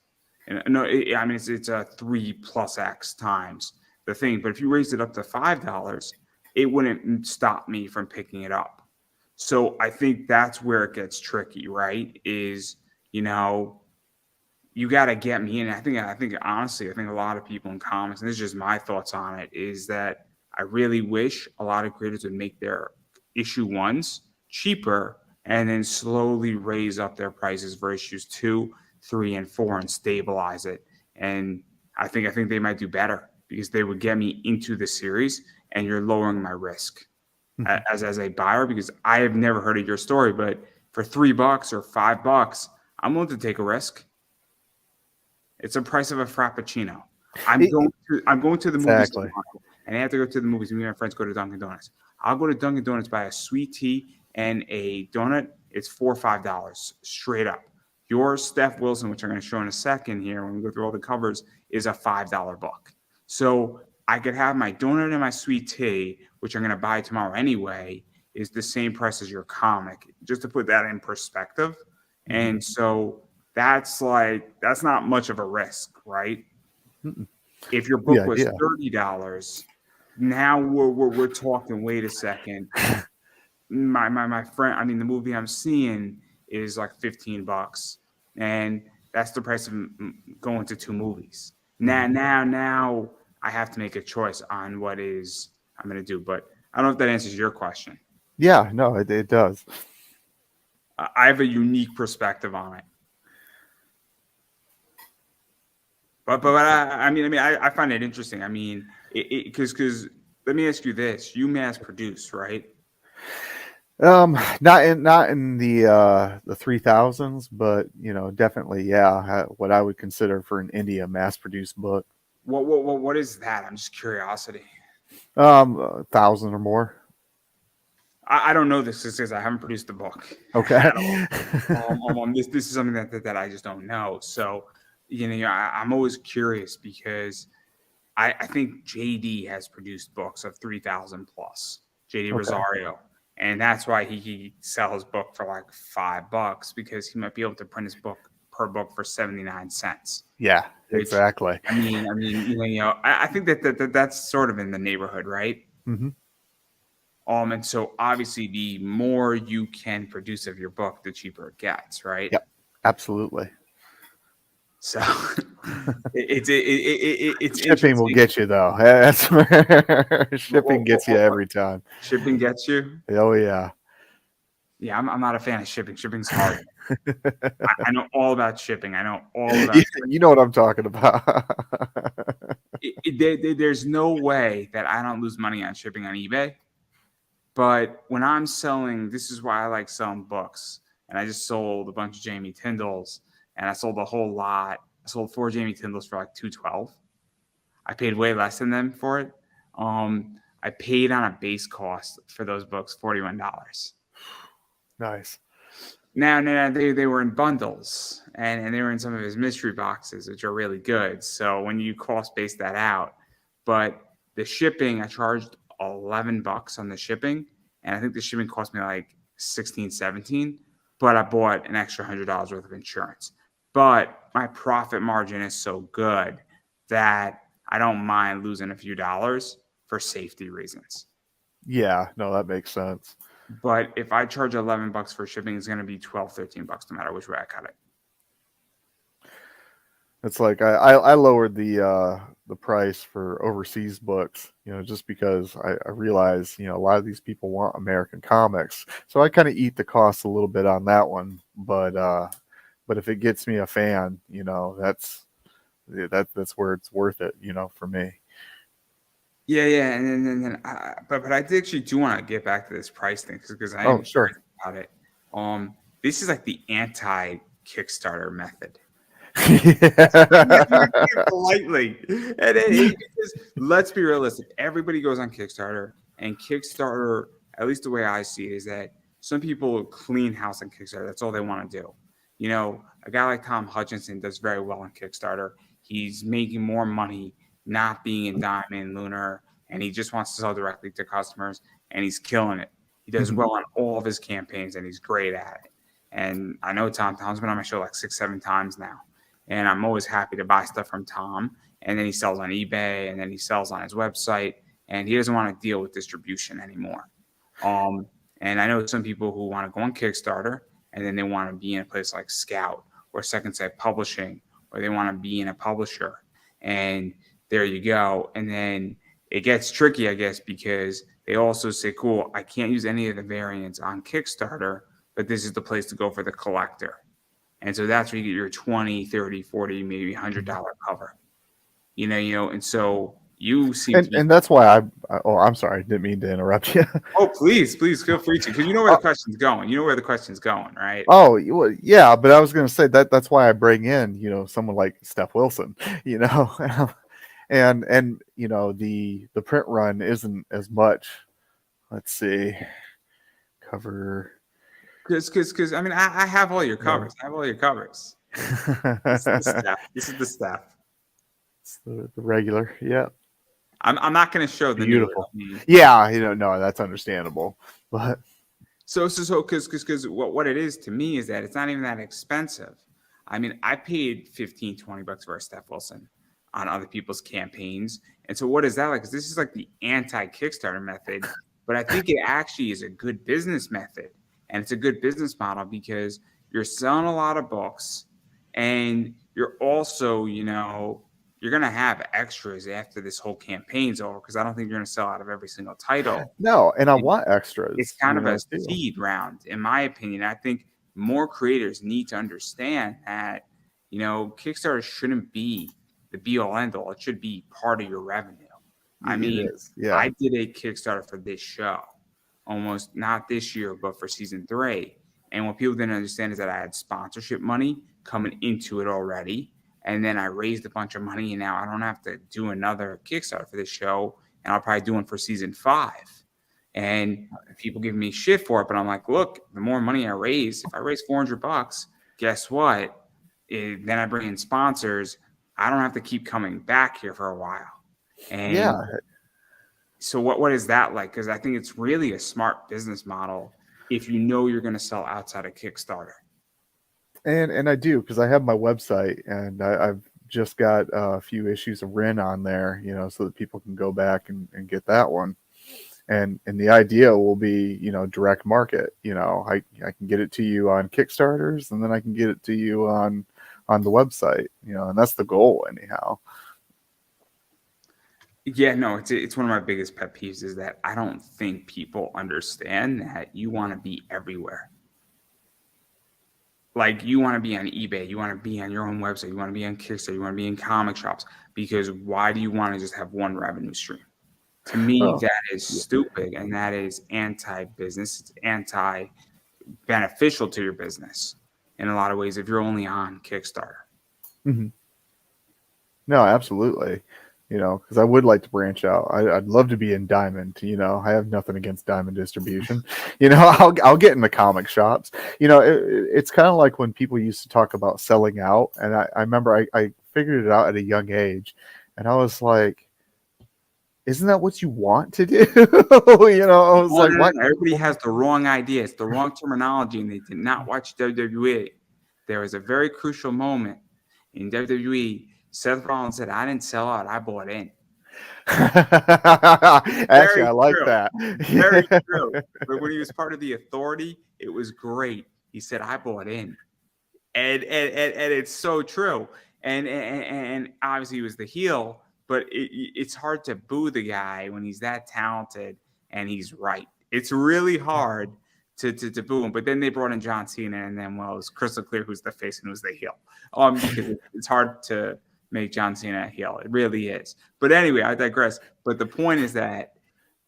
[SPEAKER 1] And no, it's a 3+X times the thing. But if you raised it up to $5, it wouldn't stop me from picking it up. So I think that's where it gets tricky, right? Is, you got to get me in. I think honestly, a lot of people in comics, and this is just my thoughts on it, is that I really wish a lot of creators would make their issue 1s cheaper and then slowly raise up their prices for issues 2, 3, and 4 and stabilize it. And I think they might do better, because they would get me into the series, and you're lowering my risk as a buyer, because I have never heard of your story, but for $3 or $5, I'm willing to take a risk. It's the price of a Frappuccino. I'm going to the movies tomorrow, and I have to go to the movies. Me and my friends go to Dunkin' Donuts. I'll go to Dunkin' Donuts, buy a sweet tea and a donut. It's $4 or $5 straight up. Your Steph Wilson, which I'm going to show in a second here when we go through all the covers, is a $5 book. So I could have my donut and my sweet tea, which I'm going to buy tomorrow anyway, is the same price as your comic, just to put that in perspective. And so that's not much of a risk, right? If your book was $30, now we're talking, wait a second. My friend, the movie I'm seeing is like $15, and that's the price of going to 2 movies. Now I have to make a choice on what is I'm going to do, but I don't know if that answers your question.
[SPEAKER 2] Yeah, no, it does.
[SPEAKER 1] I have a unique perspective on it. But I find it interesting. Because let me ask you this: you mass produce, right?
[SPEAKER 2] Not in the 3000s, but definitely, yeah. What I would consider for an India mass-produced book.
[SPEAKER 1] What is that? I'm just curiosity.
[SPEAKER 2] 1,000 or more.
[SPEAKER 1] I don't know this because I haven't produced the book.
[SPEAKER 2] Okay.
[SPEAKER 1] This is something that I just don't know. So, I'm always curious, because I think JD has produced books of 3,000 plus. JD Rosario. And that's why he sells book for like $5, because he might be able to print his book per book for 79 cents.
[SPEAKER 2] Yeah.
[SPEAKER 1] which
[SPEAKER 2] Exactly.
[SPEAKER 1] I think that's sort of in the neighborhood, right?
[SPEAKER 2] Mm-hmm.
[SPEAKER 1] And so obviously the more you can produce of your book, the cheaper it gets, right?
[SPEAKER 2] Yep. Absolutely.
[SPEAKER 1] So it's
[SPEAKER 2] Shipping will
[SPEAKER 1] interesting.
[SPEAKER 2] get you though. That's where shipping gets you
[SPEAKER 1] What
[SPEAKER 2] every time.
[SPEAKER 1] shipping gets you?
[SPEAKER 2] Oh yeah.
[SPEAKER 1] Yeah, I'm not a fan of shipping. Shipping's hard. I know all about shipping. I know all about
[SPEAKER 2] You know what I'm talking about.
[SPEAKER 1] there's no way that I don't lose money on shipping on eBay. But when I'm selling, this is why I like selling books. And I just sold a bunch of Jamie Tyndalls, and I sold a whole lot. I sold 4 Jamie Tyndalls for like $212. I paid way less than them for it. I paid on a base cost for those books $41.
[SPEAKER 2] Nice.
[SPEAKER 1] Now they were in bundles, and they were in some of his mystery boxes, which are really good. So when you cost base that out, but the shipping, I charged $11 on the shipping, and I think the shipping cost me like 16, 17. But I bought an extra $100 worth of insurance. But my profit margin is so good that I don't mind losing a few dollars for safety reasons.
[SPEAKER 2] Yeah, no, that makes sense.
[SPEAKER 1] But if I charge $11 for shipping, it's going to be $12, $13 no matter which way I cut it.
[SPEAKER 2] It's like I lowered the price for overseas books, just because I realize, a lot of these people want American comics. So I kind of eat the cost a little bit on that one. But if it gets me a fan, that's where it's worth it, for me.
[SPEAKER 1] Yeah, and then but I actually do want to get back to this price thing because I am
[SPEAKER 2] Sure.
[SPEAKER 1] about it. This is like the anti Kickstarter method. Politely, because let's be realistic. Everybody goes on Kickstarter, and Kickstarter, at least the way I see it, is that some people clean house on Kickstarter. That's all they want to do. A guy like Tom Hutchinson does very well on Kickstarter. He's making more money not being in Diamond, Lunar, and he just wants to sell directly to customers, and he's killing it. He does well on all of his campaigns, and he's great at it. And I know Tom's been on my show like 6, 7 times now, and I'm always happy to buy stuff from Tom. And then he sells on eBay, and then he sells on his website, and he doesn't want to deal with distribution anymore. And I know some people who want to go on Kickstarter, and then they want to be in a place like Scout or Second Sight Publishing, or they want to be in a publisher. And there you go. And then it gets tricky, I guess, because they also say, cool, I can't use any of the variants on Kickstarter, but this is the place to go for the collector. And so that's where you get your 20, 30, 40, maybe $100 cover. And so you seem
[SPEAKER 2] and that's why I'm sorry, didn't mean to interrupt you.
[SPEAKER 1] Oh, please feel free to, because you know where the question's going. You know where the question's going, right?
[SPEAKER 2] Oh, yeah, but I was going to say that's why I bring in, someone like Steph Wilson, and the print run isn't as much. Let's see, cover.
[SPEAKER 1] Because I mean, I have all your covers. I have all your covers. This is the staff.
[SPEAKER 2] It's the regular, yeah.
[SPEAKER 1] I'm not going to show the
[SPEAKER 2] beautiful. Yeah, no, that's understandable. But
[SPEAKER 1] so because what it is to me is that it's not even that expensive. I mean, I paid $15-$20 for a Steph Wilson on other people's campaigns, and so what is that like? Because this is like the anti-Kickstarter method, but I think it actually is a good business method, and it's a good business model because you're selling a lot of books, and you're also, you're going to have extras after this whole campaign's over because I don't think you're going to sell out of every single title.
[SPEAKER 2] No, and I want extras.
[SPEAKER 1] It's kind of a seed round, in my opinion. I think more creators need to understand that, Kickstarter shouldn't be the be-all, end-all. It should be part of your revenue. I mean, I did a Kickstarter for this show, almost not this year, but for season 3. And what people didn't understand is that I had sponsorship money coming into it already. And then I raised a bunch of money, and now I don't have to do another Kickstarter for this show, and I'll probably do one for season 5. And people give me shit for it, but I'm like, look, the more money I raise, if I raise $400, guess what? Then I bring in sponsors. I don't have to keep coming back here for a while. And so what is that like? Because I think it's really a smart business model if you know you're going to sell outside of Kickstarter.
[SPEAKER 2] And I do, because I have my website, and I've just got a few issues of Rin on there, you know, so that people can go back and get that one. And the idea will be, you know, direct market. You know, I can get it to you on Kickstarters, and then I can get it to you on the website. You know, and that's the goal anyhow.
[SPEAKER 1] Yeah, no, it's one of my biggest pet peeves is that I don't think people understand that you want to be everywhere. Like you want to be on eBay, you want to be on your own website, you want to be on Kickstarter, you want to be in comic shops, because why do you want to just have one revenue stream? To me,
[SPEAKER 2] Oh,
[SPEAKER 1] that is stupid, and that is anti-business. It's anti-beneficial to your business in a lot of ways if you're only on Kickstarter.
[SPEAKER 2] hmm no, absolutely. You know, because I would like to branch out. I'd love to be in Diamond. You know, I have nothing against Diamond distribution. You know, I'll get in the comic shops. You know, it's kind of like when people used to talk about selling out, and I remember I figured it out at a young age, and I was like, isn't that what you want to do? You know, I was
[SPEAKER 1] Oh,
[SPEAKER 2] like,
[SPEAKER 1] no, no,
[SPEAKER 2] what?
[SPEAKER 1] no. Everybody has the wrong idea. It's the wrong terminology, and they did not watch WWE. There was a very crucial moment in WWE. Seth Rollins said, "I didn't sell out. I bought in."
[SPEAKER 2] Actually,
[SPEAKER 1] Very
[SPEAKER 2] I like
[SPEAKER 1] true.
[SPEAKER 2] that.
[SPEAKER 1] Very true. But when he was part of the Authority, it was great. He said, "I bought in," and it's so true. And obviously he was the heel, but it's hard to boo the guy when he's that talented and he's right. It's really hard to boo him. But then they brought in John Cena, and then, well, it was crystal clear who's the face and who's the heel. Because it's hard to make John Cena a heel. It really is. But anyway, I digress. But the point is that,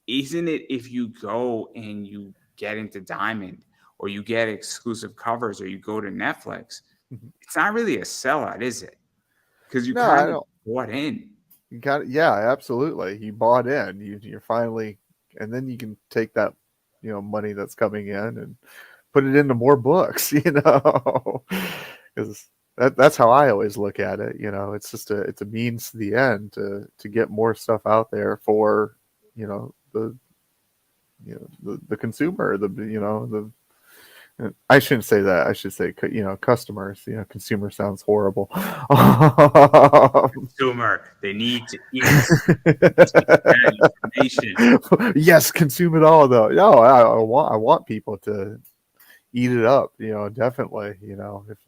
[SPEAKER 1] isn't it, if you go and you get into Diamond, or you get exclusive covers, or you go to Netflix, it's not really a sellout, is it? Because you
[SPEAKER 2] No, I
[SPEAKER 1] kind of
[SPEAKER 2] don't.
[SPEAKER 1] bought in.
[SPEAKER 2] You got yeah, absolutely. You bought in. You're finally, and then you can take that, you know, money that's coming in and put it into more books. You know, because that's how I always look at it. You know, it's a means to the end to get more stuff out there for, you know, the consumer, the you know the I shouldn't say that. I should say, you know, customers. You know, consumer sounds horrible.
[SPEAKER 1] Consumer, they need to eat. Take that information.
[SPEAKER 2] Yes, consume it all though. No, I want people to eat it up. You know, definitely. You know, if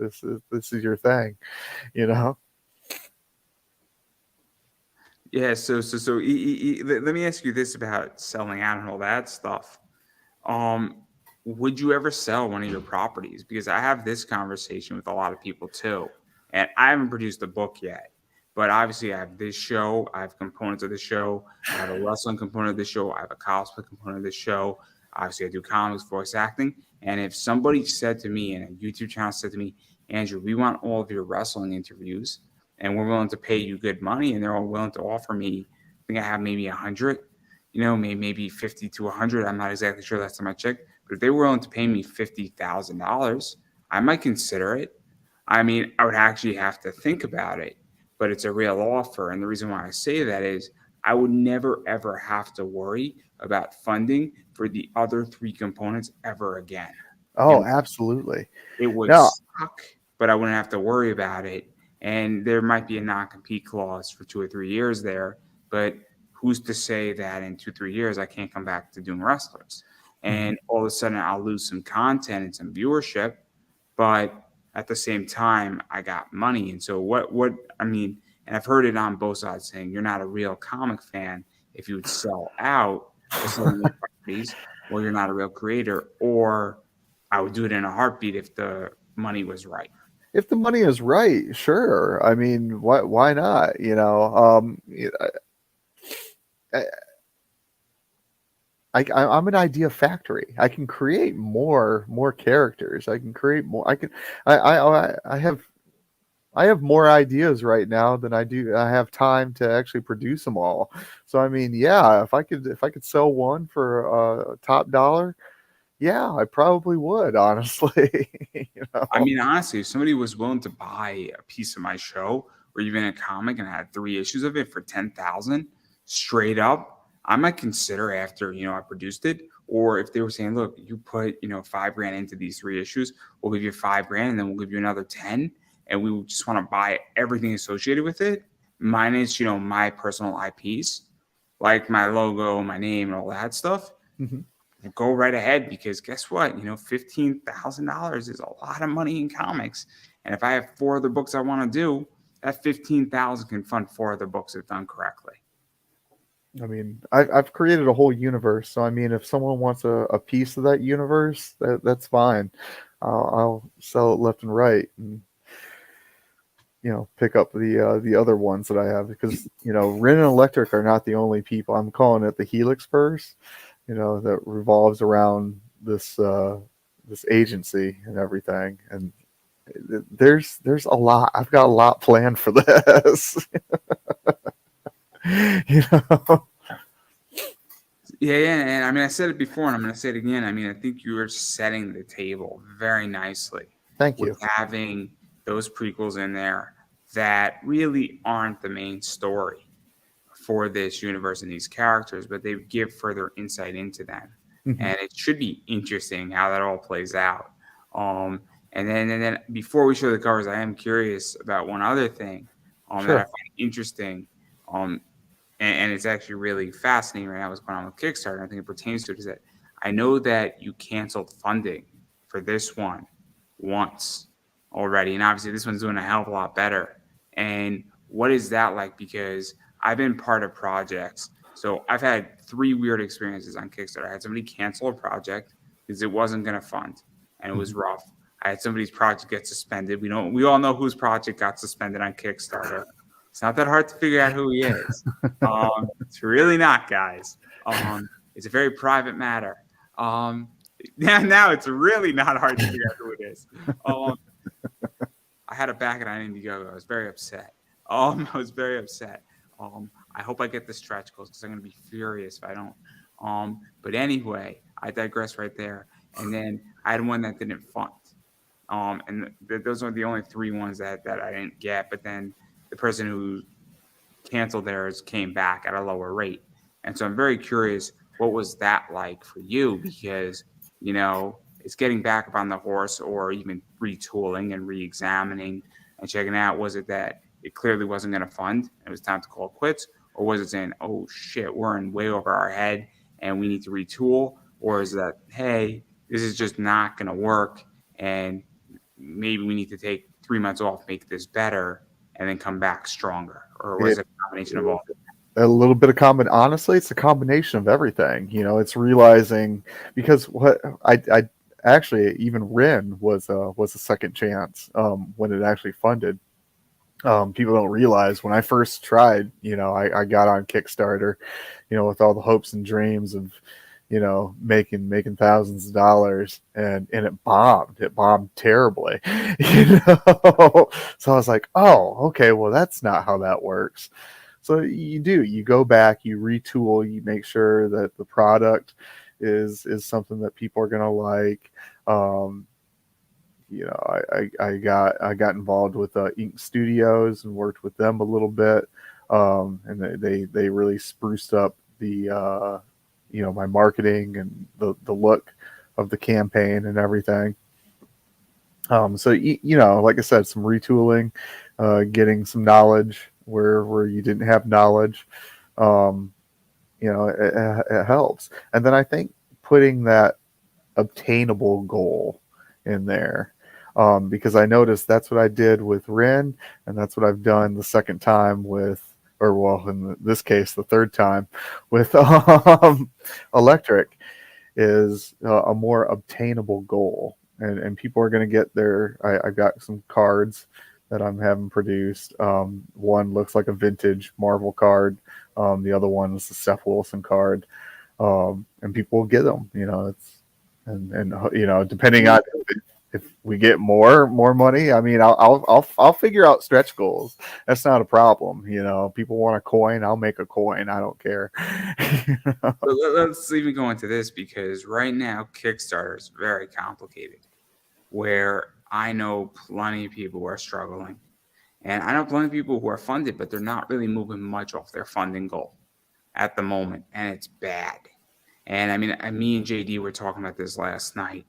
[SPEAKER 2] this is your thing, you know.
[SPEAKER 1] Yeah. Let me ask you this about selling out and all that stuff. Um, would you ever sell one of your properties? Because I have this conversation with a lot of people too, and I haven't produced a book yet. But obviously, I have this show. I have components of the show. I have a wrestling component of the show. I have a cosplay component of the show. Obviously, I do comics, voice acting. And if somebody said to me, and a YouTube channel said to me, "Andrew, we want all of your wrestling interviews, and we're willing to pay you good money," and they're all willing to offer me, I think I have maybe 100, maybe 50 to 100. I'm not exactly sure. Last time I checked, but if they were willing to pay me $50,000, I might consider it. I mean, I would actually have to think about it, but it's a real offer. And the reason why I say that is I would never, ever have to worry about funding for the other three components ever again. It,
[SPEAKER 2] Oh, absolutely.
[SPEAKER 1] it would
[SPEAKER 2] No,
[SPEAKER 1] suck, but I wouldn't have to worry about it. And there might be a non-compete clause for 2 or 3 years there, but who's to say that in 2, 3 years I can't come back to doing wrestlers?
[SPEAKER 2] mhm.
[SPEAKER 1] And all of a sudden I'll lose some content and some viewership, but at the same time I got money. And so what I mean, and I've heard it on both sides saying you're not a real comic fan if you would sell out or selling your properties, or you're not a real creator, or I would do it in a heartbeat if the money was right.
[SPEAKER 2] If the money is right, sure. I mean, why not? You know, I, I'm an idea factory. I can create more characters. I can create more. I have more ideas right now than I have time to actually produce them all. So I mean, yeah, if I could sell one for top dollar, yeah, I probably would, honestly. You
[SPEAKER 1] I
[SPEAKER 2] know.
[SPEAKER 1] mean, honestly, if somebody was willing to buy a piece of my show or even a comic and had 3 issues of it for 10,000 straight up, I might consider after, I produced it. Or if they were saying, look, you put, $5 grand into these 3 issues, we'll give you 5 grand and then we'll give you another 10. and we just want to buy everything associated with it, minus, my personal IPs, like my logo, my name, and all that stuff, go right ahead, because guess what? $15,000 is a lot of money in comics. And if I have 4 other books I want to do, that 15,000 can fund 4 other books if done correctly.
[SPEAKER 2] I mean, I've created a whole universe. So, I mean, if someone wants a piece of that universe, that's fine. I'll sell it left and right, and pick up the other ones that I have, because Ren and Illectrik are not the only people. I'm calling it the Helix verse, that revolves around this this agency and everything. And there's a lot. I've got a lot planned for this.
[SPEAKER 1] Yeah, and I mean, I said it before, and I'm going to say it again. I mean, I think you are setting the table very nicely.
[SPEAKER 2] Thank you.
[SPEAKER 1] With having those prequels in there that really aren't the main story for this universe and these characters, but they give further insight into them. And it should be interesting how that all plays out. And then before we show the covers, I am curious about one other thing that I find interesting. And it's actually really fascinating right now what's going on with Kickstarter. I think it pertains to it, is that I know that you canceled funding for this one once already. And obviously this one's doing a hell of a lot better. And what is that like? Because I've been part of projects. So I've had 3 weird experiences on Kickstarter. I had somebody cancel a project because it wasn't going to fund, and it was rough. I had somebody's project get suspended. We all know whose project got suspended on Kickstarter. It's not that hard to figure out who he is. It's really not, guys. It's a very private matter. Now it's really not hard to figure out who it is. I had a back on Indiegogo. I was very upset. I was very upset. I hope I get the stretch goals, because I'm going to be furious if I don't. But anyway, I digress right there. And then I had one that didn't fund. And those are the only 3 ones that I didn't get. But then the person who canceled theirs came back at a lower rate. And so I'm very curious, what was that like for you? Because, it's getting back up on the horse, or even retooling and re-examining and checking out. Was it that it clearly wasn't going to fund, and it was time to call quits? Or was it saying, oh shit, we're in way over our head and we need to retool? Or is that, hey, this is just not going to work, and maybe we need to take 3 months off, make this better, and then come back stronger? Or was it a combination of all?
[SPEAKER 2] A little bit of honestly, it's a combination of everything. It's realizing, because what I actually, even Ren was a second chance when it actually funded. People don't realize, when I first tried, I got on Kickstarter, with all the hopes and dreams of, making thousands of dollars, and it bombed terribly. So I was like, oh, okay, well, that's not how that works. So you go back, you retool, you make sure that the product is something that people are going to like. I got involved with Ink Studios and worked with them a little bit, and they really spruced up the my marketing and the look of the campaign and everything. So like I said, some retooling, getting some knowledge where you didn't have knowledge, it helps. And then I think putting that obtainable goal in there, because I noticed that's what I did with Ren, and that's what I've done the second time with, or well, in this case, the third time with Illectrik, is a more obtainable goal. And people are going to get their, I got some cards that I'm having produced. One looks like a vintage Marvel card. The other one is the Seth Wilson card. And people will get them, and depending on if we get more money, I mean, I'll figure out stretch goals. That's not a problem. People want a coin, I'll make a coin. I don't care.
[SPEAKER 1] But let's even go into this, because right now Kickstarter is very complicated, where I know plenty of people who are struggling, and I know plenty of people who are funded, but they're not really moving much off their funding goal at the moment, and it's bad. And I mean, me and JD were talking about this last night.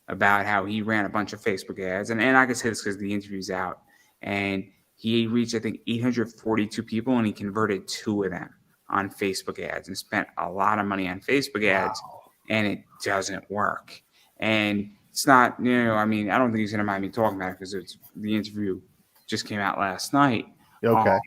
[SPEAKER 1] about how he ran a bunch of Facebook ads, and I can say this because the interview's out, and he reached I think 842 people, and he converted 2 of them on Facebook ads, and spent a lot of money on Facebook ads, and it doesn't work. And it's not, I mean, I don't think he's gonna mind me talking about it because it's the interview just came out last night.
[SPEAKER 2] Okay.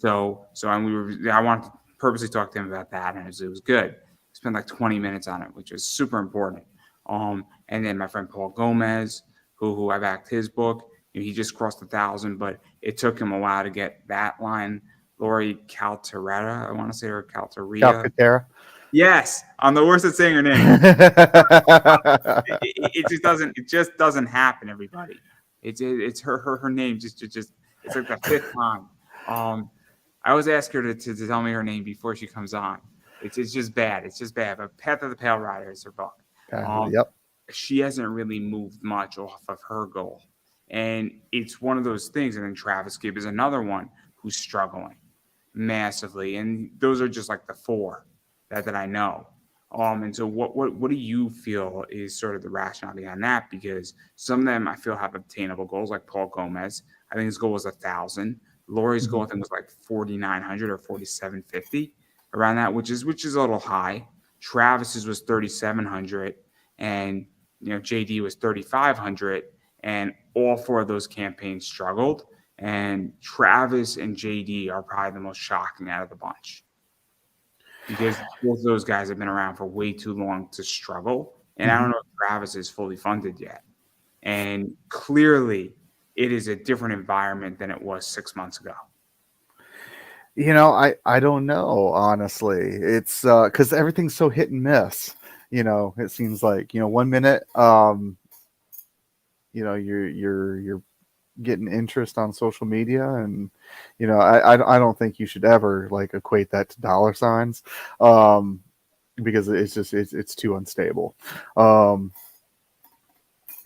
[SPEAKER 1] I wanted to purposely talk to him about that, and it was good. Spent like 20 minutes on it, which was super important. And then my friend Paul Gomez, who I backed his book, he just crossed 1,000, but it took him a while to get that line. Lori Calteretta, I want to say her Calteria.
[SPEAKER 2] Calcaterra.
[SPEAKER 1] Yes, I'm the worst at saying her name. It just doesn't happen, everybody. It's her name just it's like the 5th time. I always ask her to tell me her name before she comes on. It's just bad. It's just bad. But Path of the Pale Rider is her book.
[SPEAKER 2] Yep.
[SPEAKER 1] She hasn't really moved much off of her goal. And it's one of those things. And then Travis Gibb is another one who's struggling massively. And those are just like the 4 that I know. And so what do you feel is sort of the rationale behind that? Because some of them I feel have obtainable goals, like Paul Gomez. I think his goal was 1,000. Lori's goal I think was like 4,900 or 4,750, around that, which is a little high. Travis's was 3,700, and JD was 3,500, and all 4 of those campaigns struggled. And Travis and JD are probably the most shocking out of the bunch, because both of those guys have been around for way too long to struggle. And I don't know if Travis is fully funded yet. And clearly it is a different environment than it was 6 months ago.
[SPEAKER 2] I don't know, honestly. It's because everything's so hit and miss. It seems like, 1 minute, you're getting interest on social media, and I don't think you should ever like equate that to dollar signs, because it's too unstable.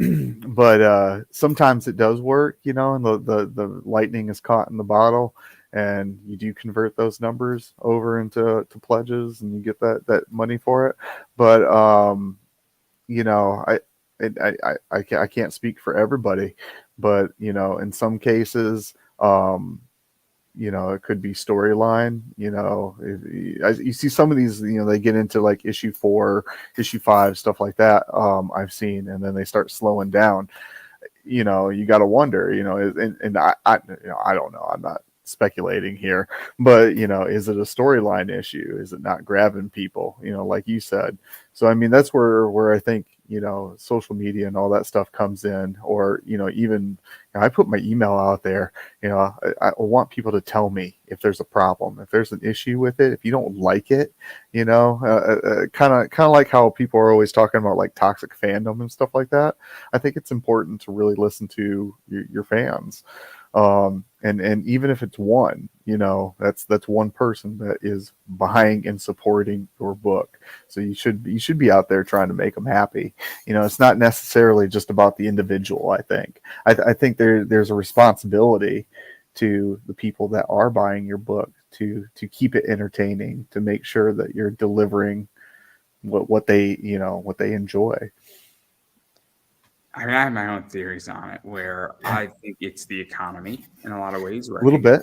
[SPEAKER 2] But sometimes it does work, and the lightning is caught in the bottle, and you do convert those numbers over into pledges, and you get that money for it. But I can't speak for everybody, but in some cases, it could be storyline. You see some of these, they get into like issue 4, issue 5, stuff like that. I've seen, and then they start slowing down. You got to wonder. And I don't know. I'm not speculating here, but is it a storyline issue? Is it not grabbing people? Like you said. So I mean, that's where I think social media and all that stuff comes in, or even I put my email out there. I want people to tell me if there's a problem, if there's an issue with it, if you don't like it. Kind of like how people are always talking about like toxic fandom and stuff like that. I think it's important to really listen to your fans. And even if it's one, that's one person that is buying and supporting your book. So you should be out there trying to make them happy. It's not necessarily just about the individual. I think there's a responsibility to the people that are buying your book to keep it entertaining, to make sure that you're delivering what they enjoy.
[SPEAKER 1] I mean, I have my own theories on it, where I think it's the economy in a lot of ways. Where
[SPEAKER 2] A little bit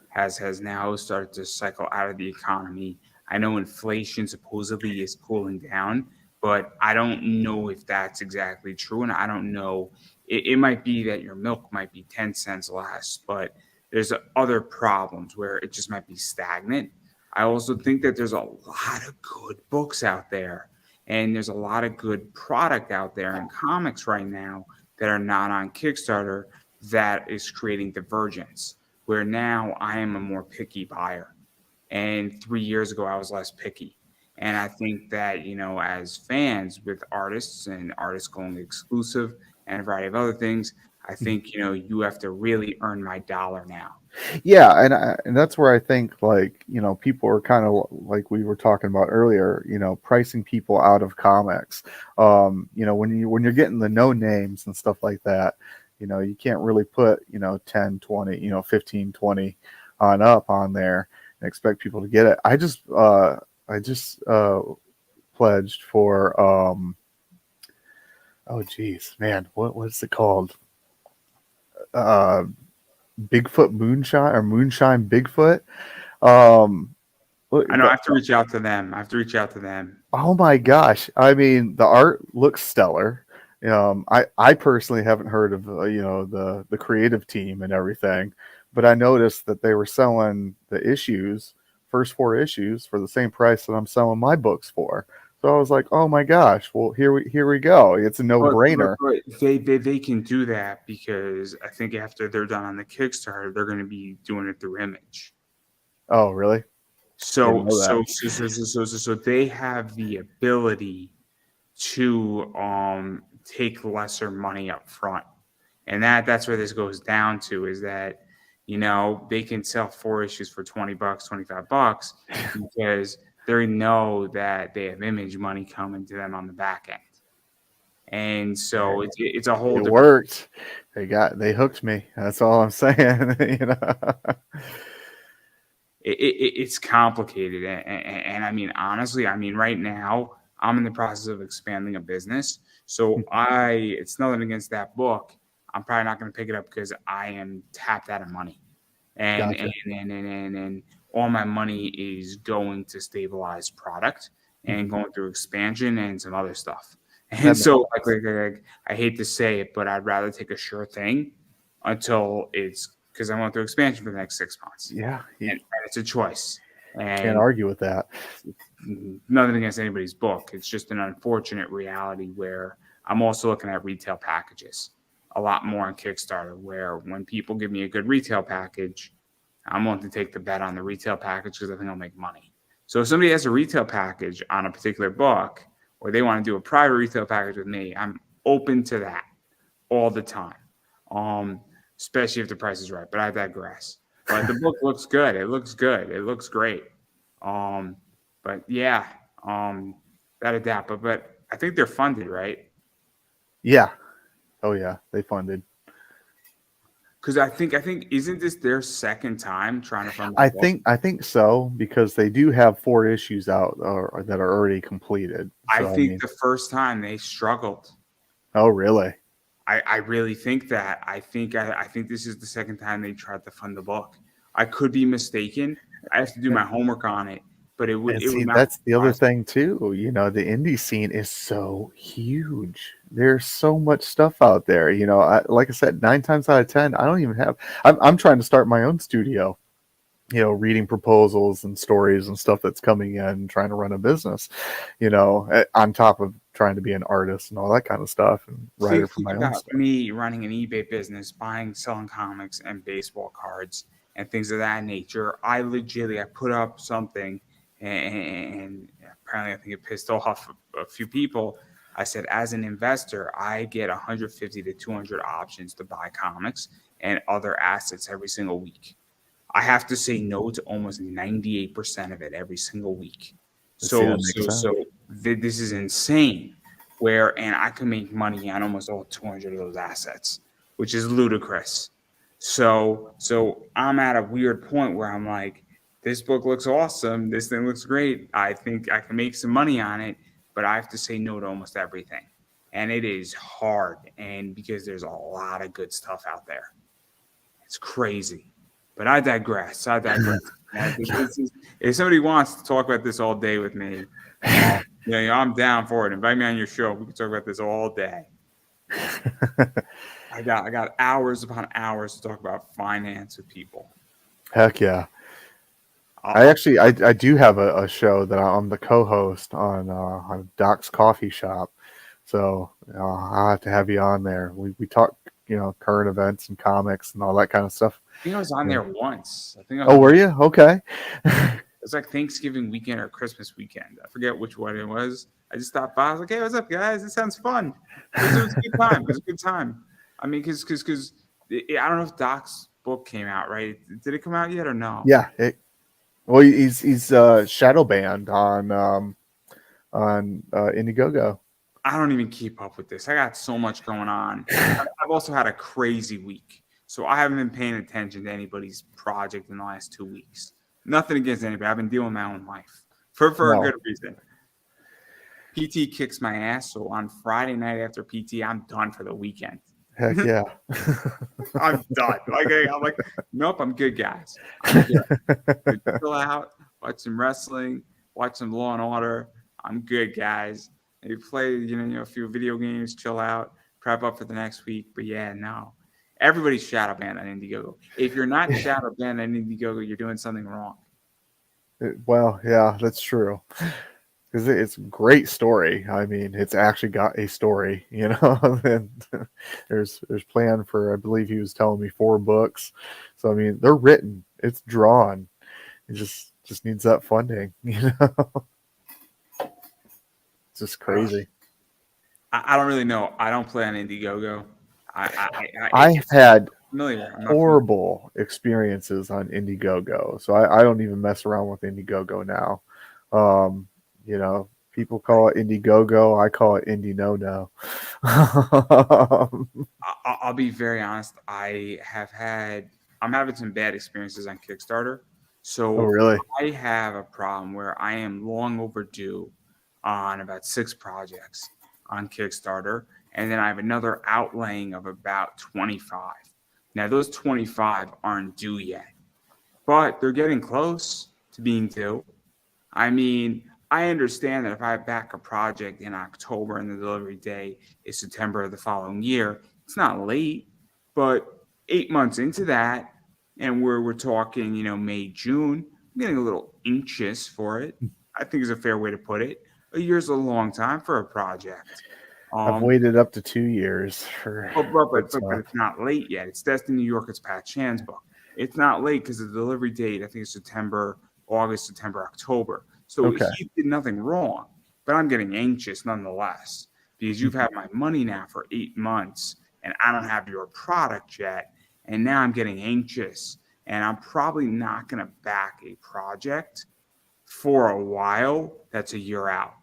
[SPEAKER 1] has now started to cycle out of the economy. I know inflation supposedly is cooling down, but I don't know if that's exactly true. And I don't know, it might be that your milk might be 10 cents less, but there's other problems where it just might be stagnant. I also think that there's a lot of good books out there. And there's a lot of good product out there in comics right now that are not on Kickstarter, that is creating divergence, where now I am a more picky buyer. And 3 years ago, I was less picky. And I think that, as fans with artists and artists going exclusive and a variety of other things, I think, you have to really earn my dollar now.
[SPEAKER 2] Yeah, and that's where I think, like, people are kind of like we were talking about earlier, pricing people out of comics. When you're getting the no names and stuff like that, you can't really put 10, 20, 15, 20 on there and expect people to get it. I just pledged for oh geez, man, what's it called? Uh, Bigfoot Moonshine or Moonshine Bigfoot. Um,
[SPEAKER 1] I know I have to reach out to them. I have to reach out to them.
[SPEAKER 2] oh my gosh! I mean, the art looks stellar. I personally haven't heard of the creative team and everything, but I noticed that they were selling the issues, first 4 issues, for the same price that I'm selling my books for. So I was like, oh my gosh! Well, here we go. It's a no brainer.
[SPEAKER 1] But they can do that because I think after they're done on the Kickstarter, they're going to be doing it through Image.
[SPEAKER 2] Oh, really? Didn't
[SPEAKER 1] So
[SPEAKER 2] know that.
[SPEAKER 1] so they have the ability to take lesser money up front. And that's where this goes down to, is that they can sell 4 issues for $20, $25 because they know that they have Image money coming to them on the back end. And so it's a whole
[SPEAKER 2] It
[SPEAKER 1] different.
[SPEAKER 2] worked. They hooked me. That's all I'm saying.
[SPEAKER 1] It's complicated, and I mean, honestly, right now I'm in the process of expanding a business, so it's nothing against that book. I'm probably not going to pick it up because I am tapped out of money, and
[SPEAKER 2] Gotcha.
[SPEAKER 1] and all my money is going to stabilize product and going through expansion and some other stuff. And so, like, I hate to say it, but I'd rather take a sure thing until it's, because I went through expansion for the next 6 months.
[SPEAKER 2] Yeah, you
[SPEAKER 1] And it's a choice.
[SPEAKER 2] can't
[SPEAKER 1] And
[SPEAKER 2] argue with that.
[SPEAKER 1] nothing against anybody's book. It's just an unfortunate reality where I'm also looking at retail packages a lot more on Kickstarter, where when people give me a good retail package, I'm willing to take the bet on the retail package because I think I'll make money. So if somebody has a retail package on a particular book, or they want to do a private retail package with me, I'm open to that all the time. Especially if the price is right. But I digress. But the book looks good. It looks good. It looks great. But yeah, that adapt. But I think they're funded, right?
[SPEAKER 2] Yeah. Oh yeah, they funded.
[SPEAKER 1] Because I think isn't this their second time trying to fund that book?
[SPEAKER 2] I think so, because they do have 4 issues out or that are already completed.
[SPEAKER 1] I
[SPEAKER 2] So I
[SPEAKER 1] think
[SPEAKER 2] mean,
[SPEAKER 1] the first time they struggled.
[SPEAKER 2] oh really?
[SPEAKER 1] I really think that. I think this is the second time they tried to fund the book. I could be mistaken. I have to do my homework on it, but
[SPEAKER 2] And
[SPEAKER 1] it would
[SPEAKER 2] see,
[SPEAKER 1] not
[SPEAKER 2] that's the other
[SPEAKER 1] surprise me.
[SPEAKER 2] thing too. The indie scene is so huge. There's so much stuff out there. Like I said, 9 times out of 10, I don't even have. I'm trying to start my own studio. Reading proposals and stories and stuff that's coming in, trying to run a business. On top of trying to be an artist and all that kind of stuff, and writer for
[SPEAKER 1] Think
[SPEAKER 2] my own
[SPEAKER 1] about
[SPEAKER 2] stuff.
[SPEAKER 1] me running an eBay business, buying, selling comics and baseball cards and things of that nature. I put up something, and apparently I think it pissed off a few people. I said, as an investor, I get 150 to 200 options to buy comics and other assets every single week. I have to say no to almost 98% of it every single week.
[SPEAKER 2] See,
[SPEAKER 1] So
[SPEAKER 2] that makes
[SPEAKER 1] so
[SPEAKER 2] sense.
[SPEAKER 1] so this is insane. And I can make money on almost all 200 of those assets, which is ludicrous. So I'm at a weird point where I'm like, this book looks awesome. This thing looks great. I think I can make some money on it, but I have to say no to almost everything. And it is hard. And because there's a lot of good stuff out there, it's crazy. But I digress. If somebody wants to talk about this all day with me, I'm down for it. Invite me on your show. We can talk about this all day. I got hours upon hours to talk about finance with people.
[SPEAKER 2] Heck yeah.
[SPEAKER 1] I'll
[SPEAKER 2] I do have a show that I'm the co-host on Doc's Coffee Shop. So I'll have to have you on there. We talk, current events and comics and all that kind of stuff.
[SPEAKER 1] think I was on
[SPEAKER 2] Yeah.
[SPEAKER 1] there once. I think I was
[SPEAKER 2] Oh,
[SPEAKER 1] on
[SPEAKER 2] were you? Okay.
[SPEAKER 1] it was like Thanksgiving weekend or Christmas weekend. I forget which one it was. I just stopped by. I was like, "Hey, what's up, guys? This sounds fun." It was a good time. It was a good time. I mean, because I don't know if Doc's book came out, right? Did it come out yet or no?
[SPEAKER 2] Yeah. Well, he's shadow banned on Indiegogo.
[SPEAKER 1] I don't even keep up with this. I got so much going on. I've also had a crazy week, so I haven't been paying attention to anybody's project in the last 2 weeks. Nothing against anybody. I've been dealing with my own life for a
[SPEAKER 2] No.
[SPEAKER 1] good reason. PT kicks my ass, so on Friday night after PT, I'm done for the weekend.
[SPEAKER 2] Heck yeah.
[SPEAKER 1] I'm done. I'm like, nope, I'm good, guys. I'm good. Chill out, watch some wrestling, watch some Law and Order. I'm good, guys. Maybe play, a few video games, chill out, prep up for the next week. But yeah, no. Everybody's shadow banned on Indiegogo. If you're not shadow banned on Indiegogo, you're doing something wrong.
[SPEAKER 2] Well, yeah, that's true. Because it's a great story. I mean, it's actually got a story, and there's plan for, I believe he was telling me, 4 books. So I mean, they're written, it's drawn. It just needs that funding, It's just crazy.
[SPEAKER 1] I don't really know. I don't play on Indiegogo.
[SPEAKER 2] I've had
[SPEAKER 1] familiar.
[SPEAKER 2] horrible experiences on Indiegogo, so I don't even mess around with Indiegogo now. People call it Indiegogo, I call it Indie No.
[SPEAKER 1] I'll be very honest. I'm having some bad experiences on Kickstarter. So
[SPEAKER 2] Oh, really?
[SPEAKER 1] I have a problem where I am long overdue on about 6 projects on Kickstarter. And then I have another outlaying of about 25. Now, those 25 aren't due yet, but they're getting close to being due. I mean, I understand that if I back a project in October and the delivery day is September of the following year, it's not late, but 8 months into that, and we're talking, May, June, I'm getting a little anxious for it. I think is a fair way to put it. A year's a long time for a project.
[SPEAKER 2] I've waited up to 2 years for.
[SPEAKER 1] But it's not late yet. It's Destiny New York. It's Pat Chan's book. It's not late because the delivery date, I think, is August, September, October. So
[SPEAKER 2] Okay.
[SPEAKER 1] he did nothing wrong, but I'm getting anxious nonetheless because you've had my money now for 8 months and I don't have your product yet. And now I'm getting anxious and I'm probably not going to back a project for a while that's a year out.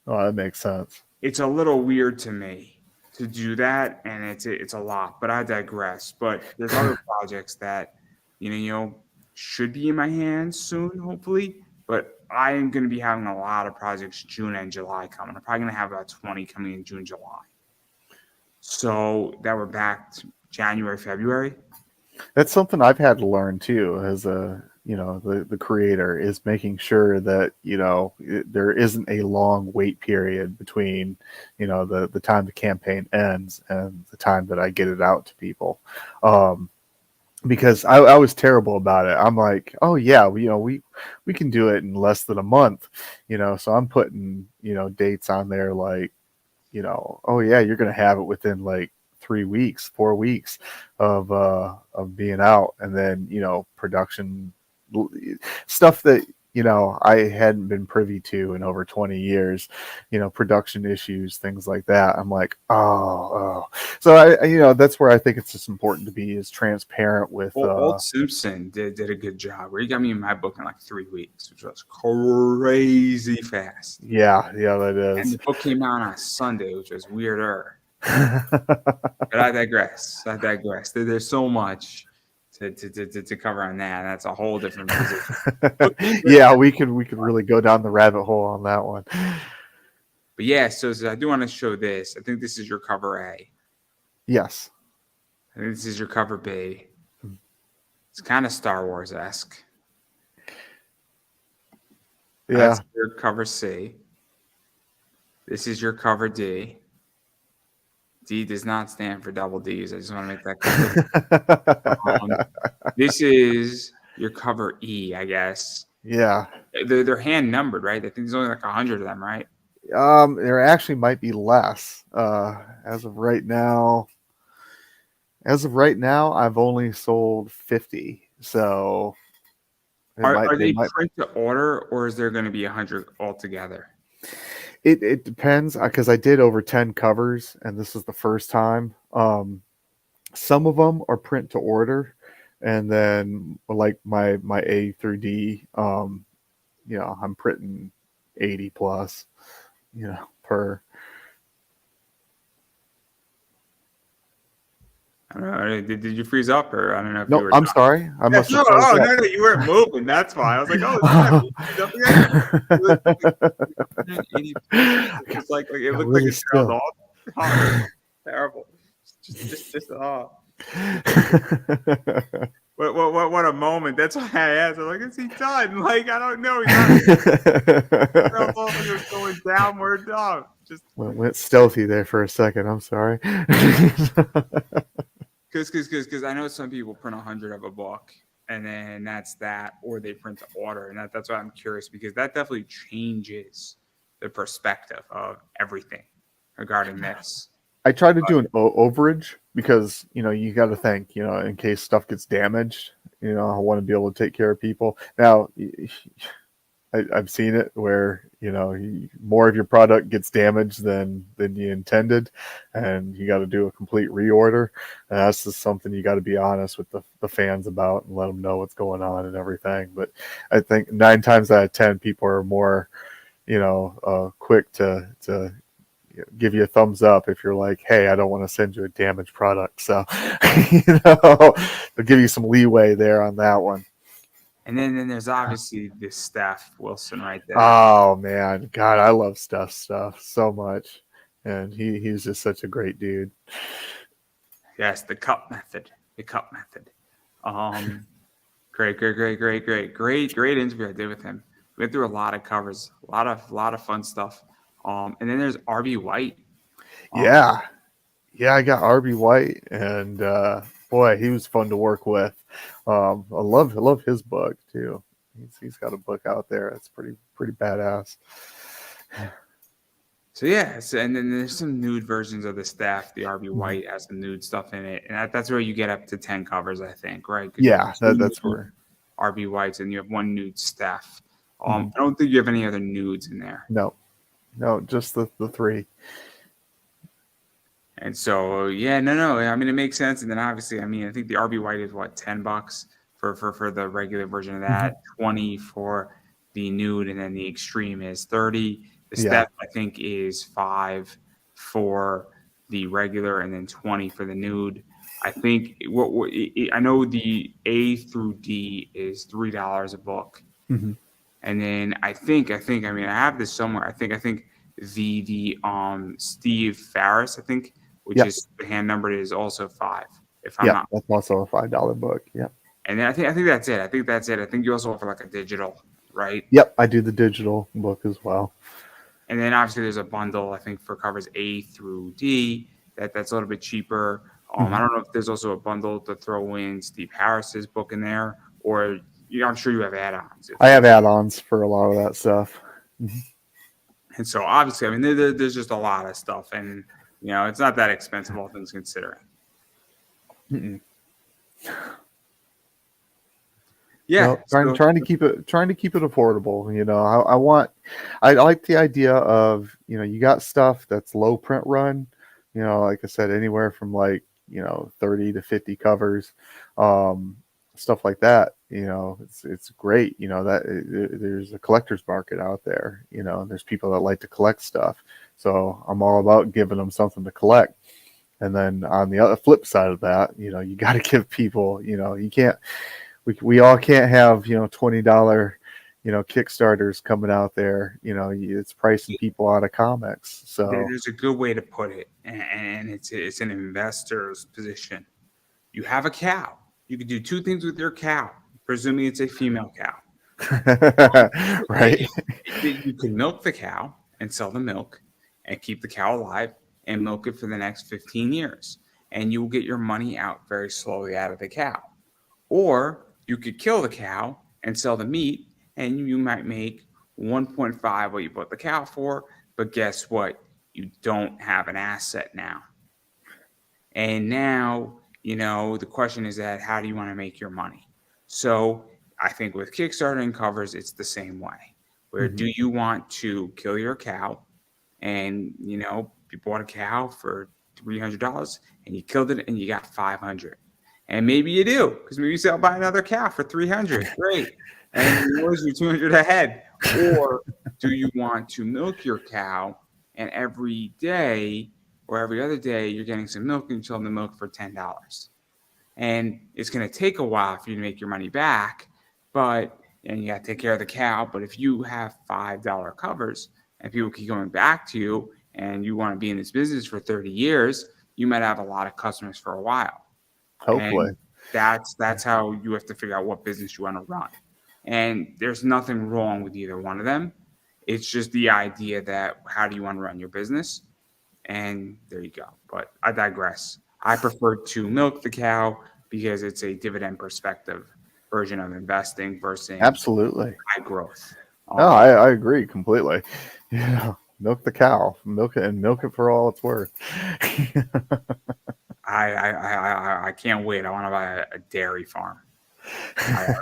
[SPEAKER 2] Oh, that makes sense.
[SPEAKER 1] It's a little weird to me to do that, and it's a lot, but I digress. But there's other projects that, should be in my hands soon, hopefully. But I am going to be having a lot of projects June and July coming. I'm probably going to have about 20 coming in June, July. So that we're back to January, February.
[SPEAKER 2] That's something I've had to learn too, as the creator, is making sure that there isn't a long wait period between the time the campaign ends and the time that I get it out to people, because I was terrible about it. I'm like, oh yeah, we can do it in less than a month, so I'm putting dates on there like, oh yeah, you're gonna have it within like 3 weeks, 4 weeks of being out, and then production stuff that I hadn't been privy to in over 20 years, production issues, things like that. I'm like, oh. So I that's where I think it's just important to be as transparent with.
[SPEAKER 1] Old Simpson did a good job. Where he got me in my book in like 3 weeks, which was crazy fast.
[SPEAKER 2] Yeah, that is.
[SPEAKER 1] And the book came out on a Sunday, which was weirder. But I digress. There's so much to cover on that. That's a whole different position.
[SPEAKER 2] Yeah, we could really go down the rabbit hole on that one.
[SPEAKER 1] But yeah, so I do want to show this. I think this is your cover A.
[SPEAKER 2] Yes.
[SPEAKER 1] I think this is your cover B. It's kind of Star Wars-esque.
[SPEAKER 2] Yeah.
[SPEAKER 1] That's your cover C. This is your cover D. D does not stand for double D's. I just want to make that clear. This is your cover E, I guess.
[SPEAKER 2] Yeah.
[SPEAKER 1] They're hand numbered, right? I think there's only like 100 of them, right?
[SPEAKER 2] There actually might be less. As of right now, I've only sold 50. So
[SPEAKER 1] Are they print to order, or is there going to be 100 altogether?
[SPEAKER 2] It depends, because I did over 10 covers, and this is the first time. Some of them are print to order, and then like my A through D, I'm printing 80 plus, per.
[SPEAKER 1] I don't know. Did you freeze up, or I don't know if you
[SPEAKER 2] No,
[SPEAKER 1] were
[SPEAKER 2] I'm
[SPEAKER 1] done?
[SPEAKER 2] sorry. I
[SPEAKER 1] Yeah,
[SPEAKER 2] must
[SPEAKER 1] no,
[SPEAKER 2] have froze
[SPEAKER 1] oh
[SPEAKER 2] up.
[SPEAKER 1] no, you weren't moving. That's why I was like, oh snap, you freeze up again. It was like 180 pieces. It was like it
[SPEAKER 2] Got
[SPEAKER 1] looked like
[SPEAKER 2] really
[SPEAKER 1] it trailed
[SPEAKER 2] still.
[SPEAKER 1] off. Oh, it was terrible. Just oh. What a moment. That's why I asked. I'm like, is he done? Like, I don't know. He's not trailed off like it was going downward. Oh, just
[SPEAKER 2] Went stealthy there for a second. I'm sorry.
[SPEAKER 1] because I know some people print 100 of a book, and then that's that, or they print the order, and that's why I'm curious, because that definitely changes the perspective of everything regarding this.
[SPEAKER 2] I try to do an overage because you got to think in case stuff gets damaged. I want to be able to take care of people. Now, I've seen it where more of your product gets damaged than you intended, and you got to do a complete reorder. And that's just something you got to be honest with the fans about and let them know what's going on and everything. But I think 9 times out of 10, people are more quick to give you a thumbs up if you're like, hey, I don't want to send you a damaged product. So they'll give you some leeway there on that one.
[SPEAKER 1] And then there's obviously this Steph Wilson right there.
[SPEAKER 2] Oh man, God, I love Steph stuff so much, and he's just such a great dude.
[SPEAKER 1] Yes, the cup method. The cup method. Great interview I did with him. We went through a lot of covers, a lot of fun stuff. And then there's RB White.
[SPEAKER 2] Yeah, I got RB White, and boy, he was fun to work with. I love his book too. He's got a book out there that's pretty badass.
[SPEAKER 1] So yeah, and then there's some nude versions of the Staff. The RB White has some nude stuff in it, and that's where you get up to 10 covers, I think, right?
[SPEAKER 2] Yeah, that's where
[SPEAKER 1] RB Whites, and you have one nude Staff. I don't think you have any other nudes in there.
[SPEAKER 2] No, just the 3.
[SPEAKER 1] And so no. I mean, it makes sense. And then obviously, I mean, I think the RB White is what, $10 for the regular version of that, 20 for the nude, and then the extreme is 30. The step I think is 5 for the regular, and then 20 for the nude. I think I know the A through D is $3 a book, and then I mean I have this somewhere. I think the Steve Ferris, I think, which is hand numbered, is also 5. If I'm not,
[SPEAKER 2] that's also a $5 book. Yeah.
[SPEAKER 1] And then I think that's it. I think you also offer like a digital, right?
[SPEAKER 2] Yep, I do the digital book as well.
[SPEAKER 1] And then obviously there's a bundle, I think, for covers A through D that's a little bit cheaper. I don't know if there's also a bundle to throw in Steve Harris's book in there, or I'm sure you have add-ons.
[SPEAKER 2] I have add-ons for a lot of that stuff.
[SPEAKER 1] And so obviously, I mean, there's just a lot of stuff, and it's not that expensive, all things considering. Yeah,
[SPEAKER 2] trying to keep it affordable. I like the idea of you got stuff that's low print run. Like I said, anywhere from 30 to 50 covers, stuff like that. It's great. That there's a collector's market out there. There's people that like to collect stuff. So I'm all about giving them something to collect. And then on the other flip side of that, you got to give people. You can't. We all can't have $20 Kickstarters coming out there. It's pricing people out of comics. So
[SPEAKER 1] there's a good way to put it, and it's an investor's position. You have a cow. You can do 2 things with your cow, presuming it's a female cow.
[SPEAKER 2] Right.
[SPEAKER 1] You can milk the cow and sell the milk and keep the cow alive and milk it for the next 15 years. And you will get your money out very slowly out of the cow. Or you could kill the cow and sell the meat, and you might make 1.5 what you bought the cow for. But guess what? You don't have an asset now. And now, the question is that how do you want to make your money? So I think with Kickstarter and covers, it's the same way. Where do you want to kill your cow? And, you bought a cow for $300 and you killed it and you got $500. And maybe you do, because maybe you sell buy another cow for $300. Great. And yours are $200 ahead. Or do you want to milk your cow and every day or every other day you're getting some milk and selling the milk for $10. And it's going to take a while for you to make your money back, and you got to take care of the cow. But if you have $5 covers and people keep going back to you and you want to be in this business for 30 years, you might have a lot of customers for a while.
[SPEAKER 2] Hopefully.
[SPEAKER 1] And that's how you have to figure out what business you want to run. And there's nothing wrong with either one of them. It's just the idea that how do you want to run your business? And there you go. But I digress. I prefer to milk the cow because it's a dividend perspective version of investing versus
[SPEAKER 2] Absolutely.
[SPEAKER 1] high growth.
[SPEAKER 2] No, I agree completely. Yeah, milk the cow, milk it for all it's worth.
[SPEAKER 1] I can't wait. I want to buy a dairy farm. I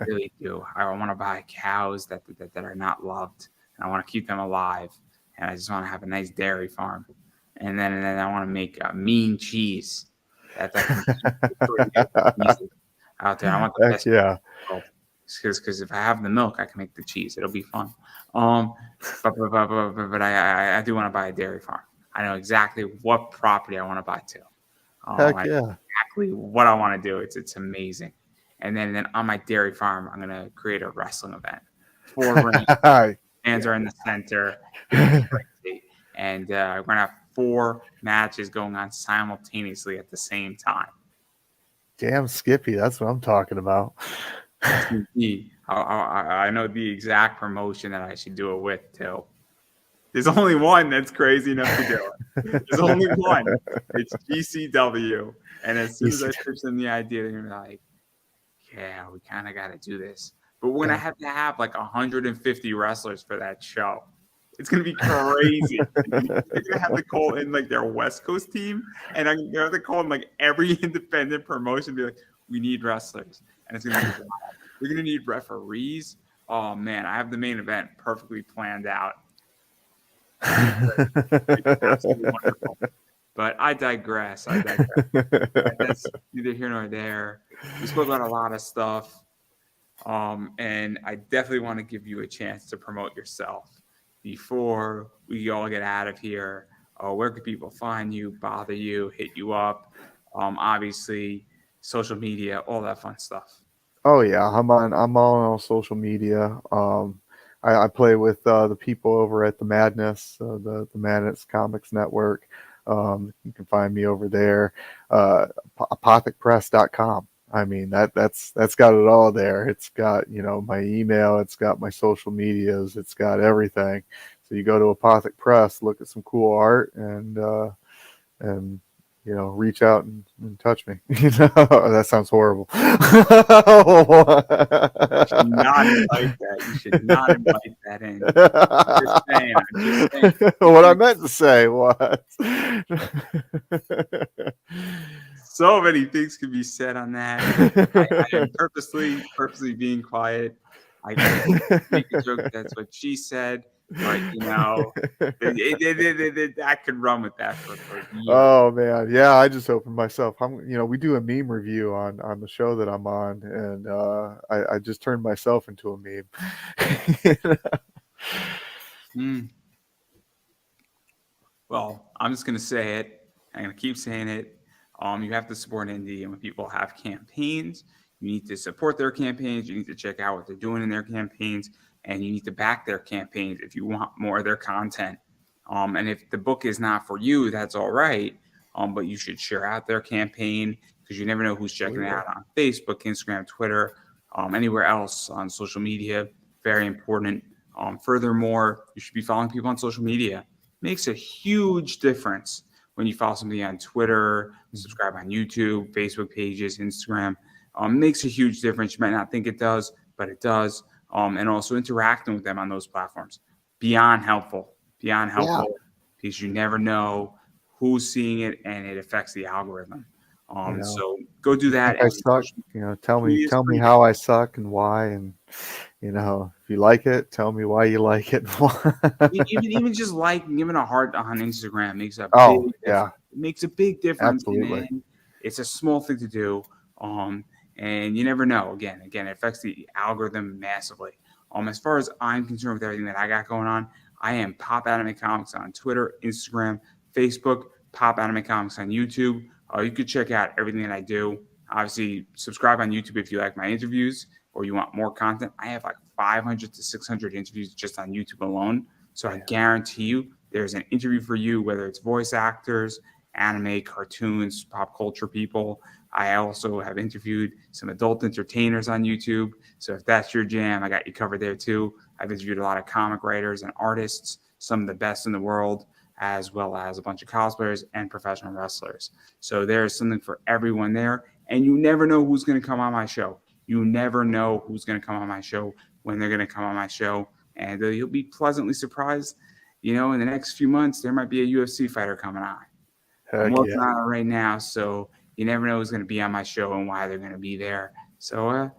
[SPEAKER 1] really do. I want to buy cows that are not loved, and I want to keep them alive, and I just want to have a nice dairy farm, and then I want to make mean cheese that can out there. I want the best.
[SPEAKER 2] Yeah.
[SPEAKER 1] Because if I have the milk, I can make the cheese. It'll be fun. But I do want to buy a dairy farm. I know exactly what property I want to buy too.
[SPEAKER 2] Heck yeah.
[SPEAKER 1] Exactly what I want to do. It's amazing. And then on my dairy farm, I'm gonna create a wrestling event. 4 rings, fans are in the center, and we're gonna have 4 matches going on simultaneously at the same time.
[SPEAKER 2] Damn, Skippy, that's what I'm talking about.
[SPEAKER 1] I know the exact promotion that I should do it with too. There's only one that's crazy enough to do it. There's only one. It's GCW. And as soon as I pitch them the idea, they're gonna be like, yeah, we kind of got to do this. But we're going to have like 150 wrestlers for that show. It's going to be crazy. They're going to have to call in like their West Coast team. And I'm going to have to call in like every independent promotion and be like, we need wrestlers. And it's going to be wild. We're going to need referees. Oh, man, I have the main event perfectly planned out. It's absolutely wonderful. But I digress. That's neither here nor there. We spoke about a lot of stuff. And I definitely want to give you a chance to promote yourself before we all get out of here. Where can people find you, bother you, hit you up? Obviously, social media, all that fun stuff.
[SPEAKER 2] Oh yeah, I'm on all social media. I play with the people over at the Madness, the Madness Comics Network. You can find me over there. Apothicpress.com. I mean, that's got it all there. It's got, my email, it's got my social medias, it's got everything. So you go to Apothic Press, look at some cool art, and reach out and touch me. That sounds horrible. You
[SPEAKER 3] should not invite that. You should not invite that in. I'm just saying.
[SPEAKER 2] What I meant to say was
[SPEAKER 1] so many things could be said on that. I am purposely being quiet. I make a joke. That's what she said. But I could run with that for years.
[SPEAKER 2] Oh man, yeah. I just opened myself. We do a meme review on the show that I'm on, and I just turned myself into a meme.
[SPEAKER 1] Well, I'm just gonna say it. I'm gonna keep saying it. You have to support indie, and when people have campaigns, you need to support their campaigns. You need to check out what they're doing in their campaigns. And you need to back their campaigns if you want more of their content. And if the book is not for you, that's all right. But you should share out their campaign because you never know who's checking it out on Facebook, Instagram, Twitter, anywhere else on social media. Very important. Furthermore, you should be following people on social media. It makes a huge difference when you follow somebody on Twitter, subscribe on YouTube, Facebook pages, Instagram. Makes a huge difference. You might not think it does, but it does. And also interacting with them on those platforms. Beyond helpful because you never know who's seeing it and it affects the algorithm. So go do that.
[SPEAKER 2] I suck. Tell me how I suck and why. And, if you like it, tell me why you like it.
[SPEAKER 1] even just giving a heart on Instagram makes a big difference.
[SPEAKER 2] Absolutely.
[SPEAKER 1] And it's a small thing to do. And you never know. Again, it affects the algorithm massively. As far as I'm concerned with everything that I got going on, I am Pop Anime Comics on Twitter, Instagram, Facebook, Pop Anime Comics on YouTube. You could check out everything that I do. Obviously, subscribe on YouTube if you like my interviews or you want more content. I have like 500 to 600 interviews just on YouTube alone. So I guarantee you there's an interview for you, whether it's voice actors, anime, cartoons, pop culture people. I also have interviewed some adult entertainers on YouTube. So if that's your jam, I got you covered there too. I've interviewed a lot of comic writers and artists, some of the best in the world, as well as a bunch of cosplayers and professional wrestlers. So there's something for everyone there. And you never know who's going to come on my show. You never know who's going to come on my show, when they're going to come on my show. And you'll be pleasantly surprised. You know, in the next few months, there might be a UFC fighter coming on. I'm working on it right now, so you never know who's going to be on my show and why they're going to be there. So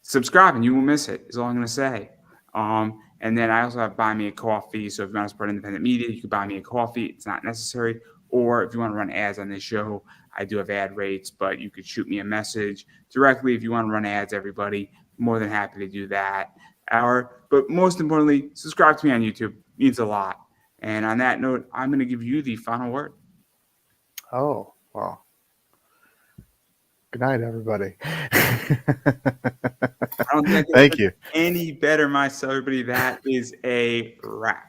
[SPEAKER 1] subscribe and you won't miss it, is all I'm going to say. And then I also have Buy Me a Coffee. So if you want to support independent media, you can buy me a coffee. It's not necessary. Or if you want to run ads on this show, I do have ad rates, but you could shoot me a message directly if you want to run ads, everybody. More than happy to do that. But most importantly, subscribe to me on YouTube. It means a lot. And on that note, I'm going to give you the final word.
[SPEAKER 2] Oh, well. Good night, everybody.
[SPEAKER 1] I don't think I can
[SPEAKER 2] Thank you.
[SPEAKER 1] any better myself, everybody. That is a wrap.